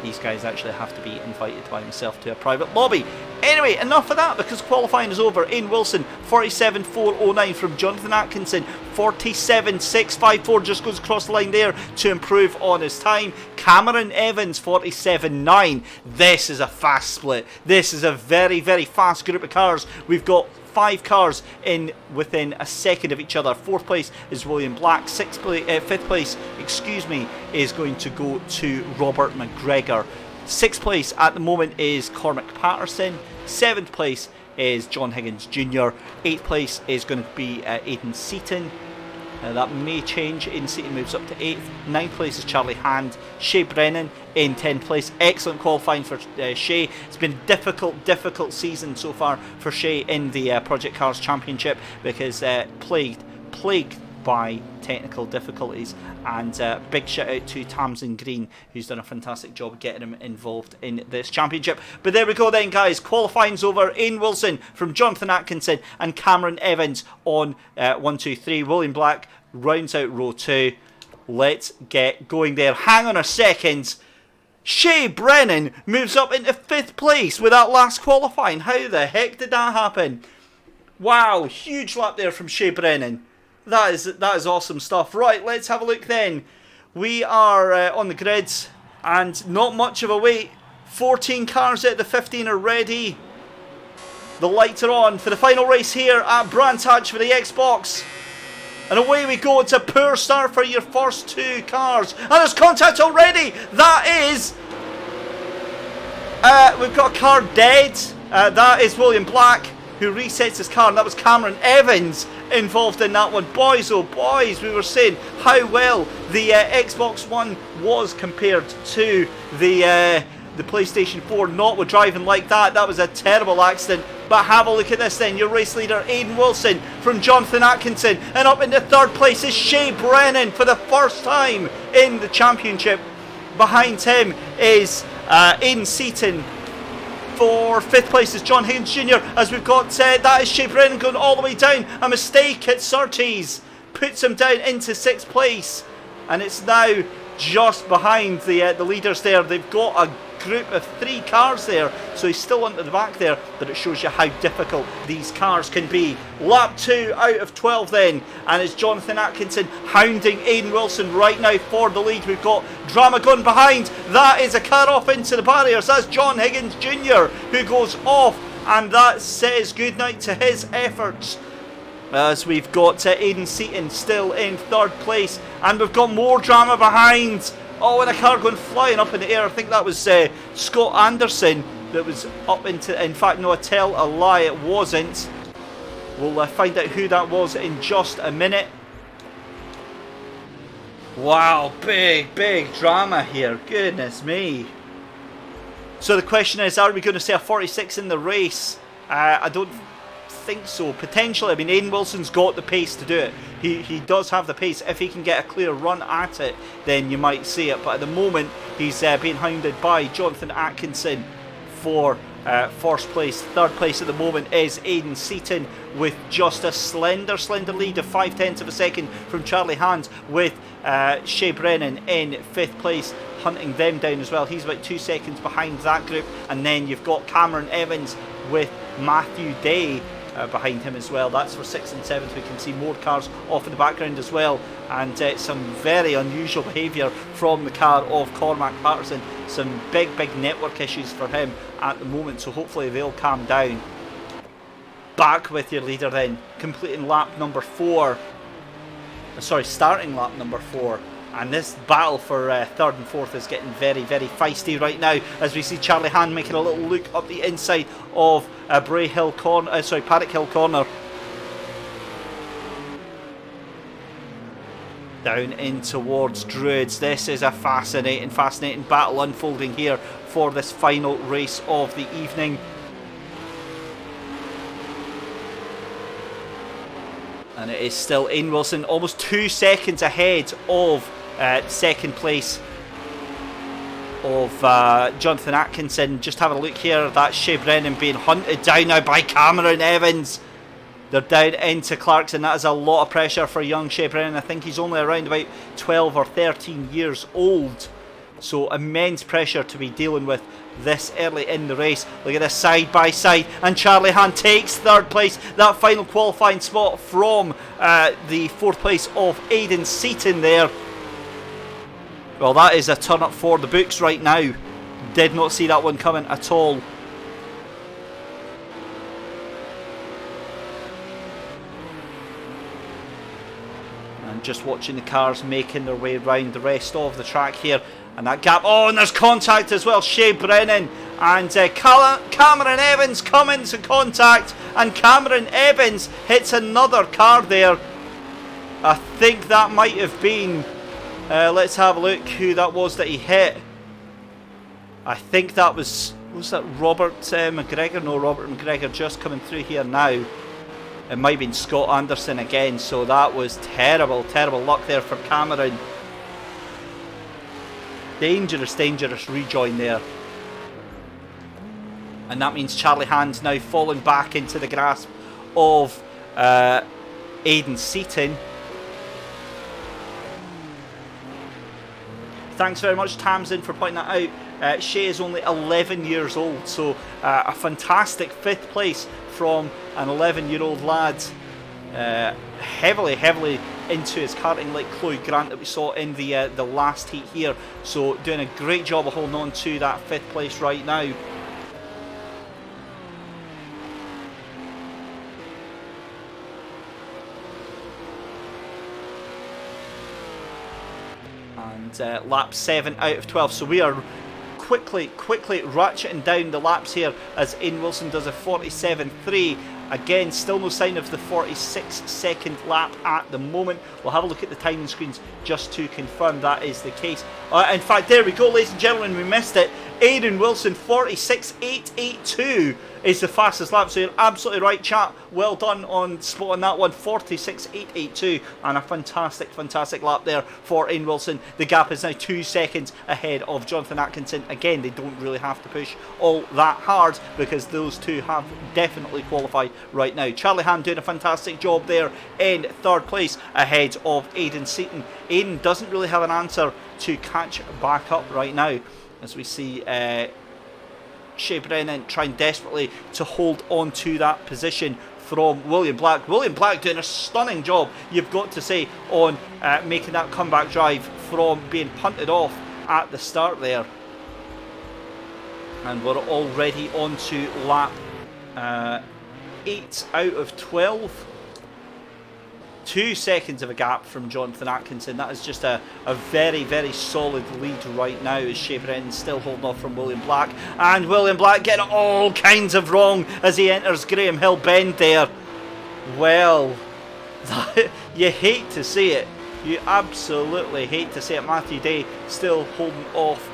These guys actually have to be invited by themselves to a private lobby. Anyway, enough of that, because qualifying is over. Ian Wilson, 47.409 from Jonathan Atkinson, 47.654, just goes across the line there to improve on his time. Cameron Evans, 47.9. This is a fast split. This is a very, very fast group of cars. We've got 5 cars in within a second of each other. 4th place is William Black. 5th place, is going to go to Robert McGregor. 6th place at the moment is Cormac Patterson. 7th place is John Higgins Jr. 8th place is going to be Aidan Seaton. That may change. Aidan Seaton moves up to 8th. 9th place is Charlie Hand. Shea Brennan in 10th place. Excellent qualifying for Shea. It's been a difficult season so far for Shea in the Project Cars Championship, because plagued by technical difficulties. And big shout out to Tamsin Green, who's done a fantastic job getting him involved in this championship. But there we go then, guys. Qualifying's over. Ian Wilson from Jonathan Atkinson and Cameron Evans on 1, 2, 3. William Black rounds out row 2. Let's get going there. Hang on a second. Shea Brennan moves up into 5th place with that last qualifying. How the heck did that happen? Wow, huge lap there from Shea Brennan. That is awesome stuff. Right, let's have a look then. We are on the grids, and not much of a wait. 14 cars out of the 15 are ready. The lights are on for the final race here at Brands Hatch for the Xbox. And away we go. It's a poor start for your first 2 cars. And there's contact already. That is... we've got a car dead. That is William Black, who resets his car, and that was Cameron Evans involved in that one. Boys, oh boys, we were saying how well the Xbox One was compared to the PlayStation 4. Not with driving like that. That was a terrible accident. But have a look at this then. Your race leader, Aidan Wilson from Jonathan Atkinson. And up into 3rd place is Shea Brennan for the first time in the championship. Behind him is Aidan Seaton. For 5th place is John Higgins Jr. As we've got that is Shea Brennan going all the way down. A mistake at Surtees puts him down into 6th place, and it's now just behind the leaders there. They've got a group of 3 cars there, so he's still under the back there, but it shows you how difficult these cars can be. Lap 2 out of 12 then, and it's Jonathan Atkinson hounding Aidan Wilson right now for the lead. We've got drama going behind. That is a car off into the barriers. That's John Higgins Jr. who goes off, and that says goodnight to his efforts. As we've got Aidan Seaton still in 3rd place, and we've got more drama behind. Oh, and a car going flying up in the air. I think that was Scott Anderson that was up into... In fact, no, I tell a lie, it wasn't. We'll find out who that was in just a minute. Wow, big drama here. Goodness me. So the question is, are we going to see a 46 in the race? I don't think so. Potentially. I mean, Aidan Wilson's got the pace to do it. He does have the pace. If he can get a clear run at it, then you might see it. But at the moment, he's being hounded by Jonathan Atkinson for 1st place. 3rd place at the moment is Aidan Seaton with just a slender lead of 0.5 of a second from Charlie Hand, with Shea Brennan in 5th place, hunting them down as well. He's about 2 seconds behind that group. And then you've got Cameron Evans with Matthew Day behind him as well. That's for 6th and 7th. We can see more cars off in the background as well, and some very unusual behaviour from the car of Cormac Patterson. Some big network issues for him at the moment, so hopefully they'll calm down. Back with your leader then, completing lap number 4. Starting lap number 4. And this battle for 3rd and 4th is getting very feisty right now, as we see Charlie Hand making a little look up the inside of Paddock Hill Corner. Down in towards Druids. This is a fascinating battle unfolding here for this final race of the evening. And it is still Aidan Wilson, almost 2 seconds ahead of 2nd place of Jonathan Atkinson. Just have a look here. That's Shea Brennan being hunted down now by Cameron Evans. They're down into Clarkson. That is a lot of pressure for young Shea Brennan. I think he's only around about 12 or 13 years old. So immense pressure to be dealing with this early in the race. Look at this side by side, and Charlie Han takes third place. That final qualifying spot from the fourth place of Aidan Seaton there. Well, that is a turn up for the books right now. Did not see that one coming at all. And just watching the cars making their way around the rest of the track here. And that gap, oh, and there's contact as well. Shea Brennan and Cameron Evans come into contact, and Cameron Evans hits another car there. I think that might have been, let's have a look who that was that he hit. I think that was that Robert McGregor? No, Robert McGregor just coming through here now. It might have been Scott Anderson again, so that was terrible, terrible luck there for Cameron. Dangerous, dangerous rejoin there. And that means Charlie Hand's now fallen back into the grasp of Aidan Seaton. Thanks very much, Tamsin, for pointing that out. Shea is only 11 years old, so a fantastic 5th place from an 11-year-old lad. Heavily into his karting, like Chloe Grant that we saw in the last heat here. So doing a great job of holding on to that 5th place right now. And lap 7 out of 12. So we are quickly ratcheting down the laps here as Ian Wilson does a 47.3. Again, still no sign of the 46-second lap at the moment. We'll have a look at the timing screens just to confirm that is the case. In fact, there we go, ladies and gentlemen, we missed it. Aaron Wilson, 46.882 is the fastest lap. So you're absolutely right, chat. Well done on spotting that one. 46.882, and a fantastic lap there for Aaron Wilson. The gap is now 2 seconds ahead of Jonathan Atkinson. Again, they don't really have to push all that hard because those two have definitely qualified right now. Charlie Han doing a fantastic job there in 3rd place ahead of Aidan Seaton. Aidan doesn't really have an answer to catch back up right now, as we see Shea Brennan trying desperately to hold on to that position from William Black. William Black doing a stunning job, you've got to say, on making that comeback drive from being punted off at the start there. And we're already on to lap 8 out of 12. 2 seconds of a gap from Jonathan Atkinson. That is just a very solid lead right now, as Shea Brennan still holding off from William Black. And William Black getting all kinds of wrong as he enters Graham Hill Bend there. Well, you hate to see it. You absolutely hate to see it. Matthew Day still holding off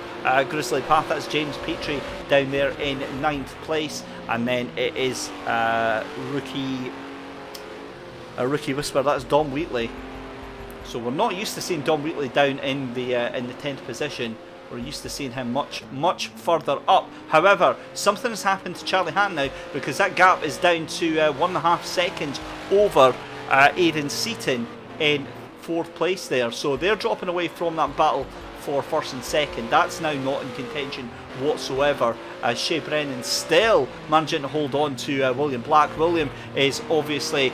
Grizzly Path. That's James Petrie down there in 9th place. And then it is rookie whisper, that's Dom Wheatley. So we're not used to seeing Dom Wheatley down in the 10th position. We're used to seeing him much further up. However, something has happened to Charlie Han now, because that gap is down to 1.5 seconds over Aidan Seaton in 4th place there. So they're dropping away from that battle for 1st and 2nd. That's now not in contention whatsoever, as Shea Brennan still managing to hold on to William Black. William is obviously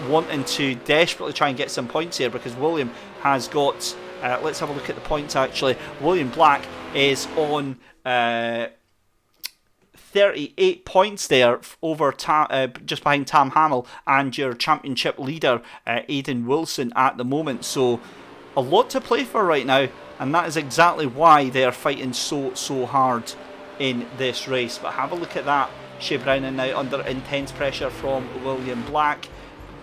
wanting to desperately try and get some points here, because William has got, let's have a look at the points actually. William Black is on 38 points there over just behind Tam Hamill and your championship leader Aidan Wilson at the moment. So a lot to play for right now, and that is exactly why they are fighting so hard in this race. But have a look at that. Shea Brennan now under intense pressure from William Black.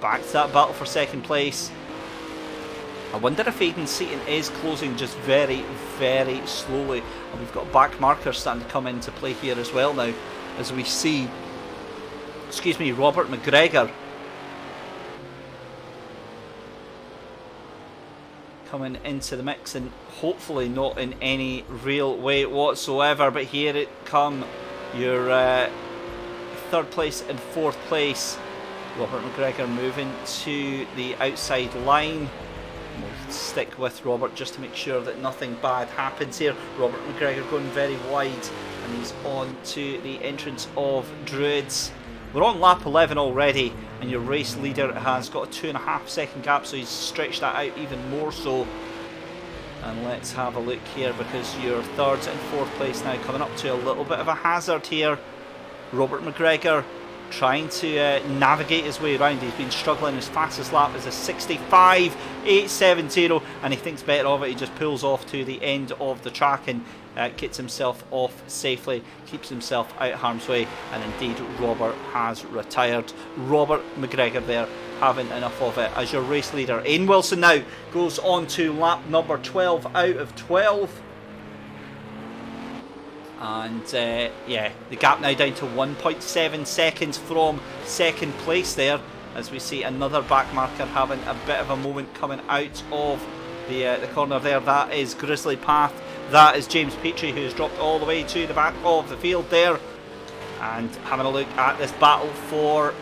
Back to that battle for 2nd place. I wonder if Aidan Seaton is closing just very slowly. And we've got back markers starting to come into play here as well now, as we see, Robert McGregor coming into the mix, and hopefully not in any real way whatsoever. But here it come, your 3rd place and 4th place. Robert McGregor moving to the outside line. We'll stick with Robert just to make sure that nothing bad happens here. Robert McGregor going very wide and he's on to the entrance of Druids. We're on lap 11 already, and your race leader has got a 2.5 second gap, so he's stretched that out even more so. And let's have a look here, because your third and fourth place now coming up to a little bit of a hazard here. Robert McGregor trying to navigate his way around. He's been struggling. His fastest lap is a 65.870, and he thinks better of it. He just pulls off to the end of the track and gets himself off safely, keeps himself out of harm's way, and indeed Robert has retired. Robert McGregor there having enough of it as your race leader. Ian Wilson now goes on to lap number 12 out of 12. And yeah, the gap now down to 1.7 seconds from second place there, as we see another back marker having a bit of a moment coming out of the corner there. That is Grizzly Path. That is James Petrie, who has dropped all the way to the back of the field there. And having a look at this battle for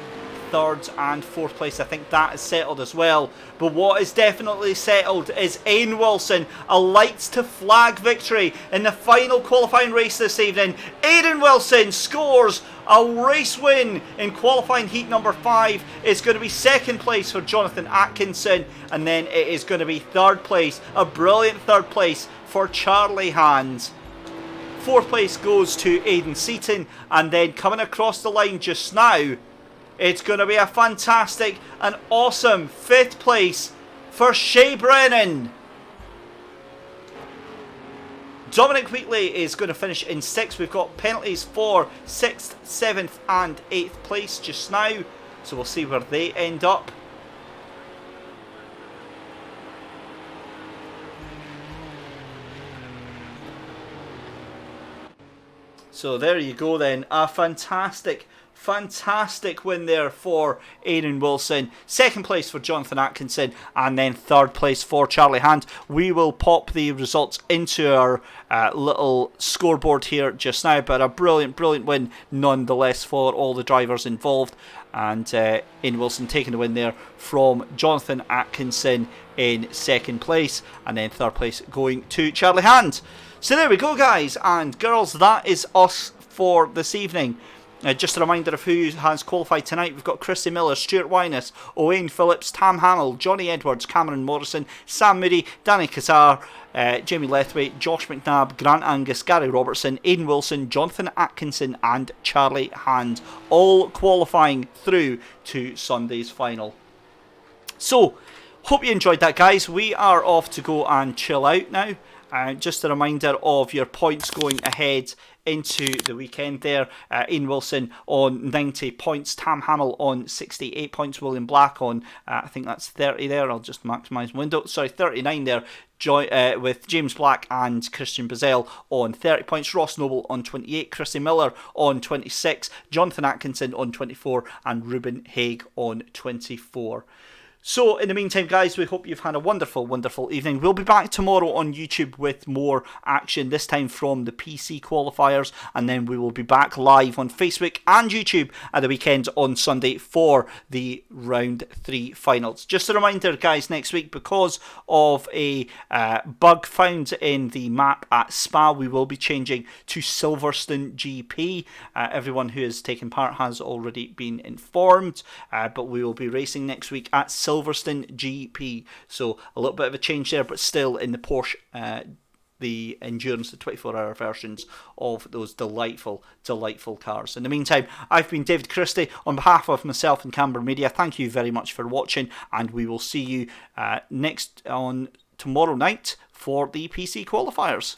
third and fourth place, I think that is settled as well. But what is definitely settled is Ian Wilson, a lights to flag victory in the final qualifying race this evening. Aidan Wilson scores a race win in qualifying heat number 5. It's going to be second place for Jonathan Atkinson, and then it is going to be third place, a brilliant third place for Charlie Hand. Fourth place goes to Aidan Seaton, and then coming across the line just now, it's going to be a fantastic and awesome fifth place for Shay Brennan. Dominic Wheatley is going to finish in 6th. We've got penalties for 6th, 7th and 8th place just now, so we'll see where they end up. So there you go then, a fantastic win there for Aaron Wilson. Second place for Jonathan Atkinson, and then third place for Charlie Hand. We will pop the results into our little scoreboard here just now, but a brilliant win nonetheless for all the drivers involved. And Aaron Wilson taking the win there from Jonathan Atkinson in second place, and then third place going to Charlie Hand. So there we go, guys and girls, that is us for this evening. Just a reminder of who has qualified tonight. We've got Christy Miller, Stuart Wyness, Owain Phillips, Tam Hamill, Johnny Edwards, Cameron Morrison, Sam Moody, Danny Kazar, Jamie Lethwaite, Josh McNabb, Grant Angus, Gary Robertson, Aidan Wilson, Jonathan Atkinson and Charlie Hand, all qualifying through to Sunday's final. So, hope you enjoyed that, guys. We are off to go and chill out now. Just a reminder of your points going ahead into the weekend there. Ian Wilson on 90 points, Tam Hamill on 68 points, William Black on, I think that's 30 there, I'll just maximise my window, sorry, 39 there, with James Black and Christian Bazell on 30 points, Ross Noble on 28, Chrissy Miller on 26, Jonathan Atkinson on 24 and Ruben Haig on 24. So, in the meantime, guys, we hope you've had a wonderful evening. We'll be back tomorrow on YouTube with more action, this time from the PC qualifiers, and then we will be back live on Facebook and YouTube at the weekend on Sunday for the round 3 finals. Just a reminder, guys, next week, because of a bug found in the map at Spa, we will be changing to Silverstone GP. Everyone who has taken part has already been informed, but we will be racing next week at Silverstone GP, so a little bit of a change there, but still in the Porsche, the Endurance, the 24-hour versions of those delightful cars. In the meantime, I've been David Christie on behalf of myself and Canberra Media. Thank you very much for watching, and we will see you next on tomorrow night for the PC qualifiers.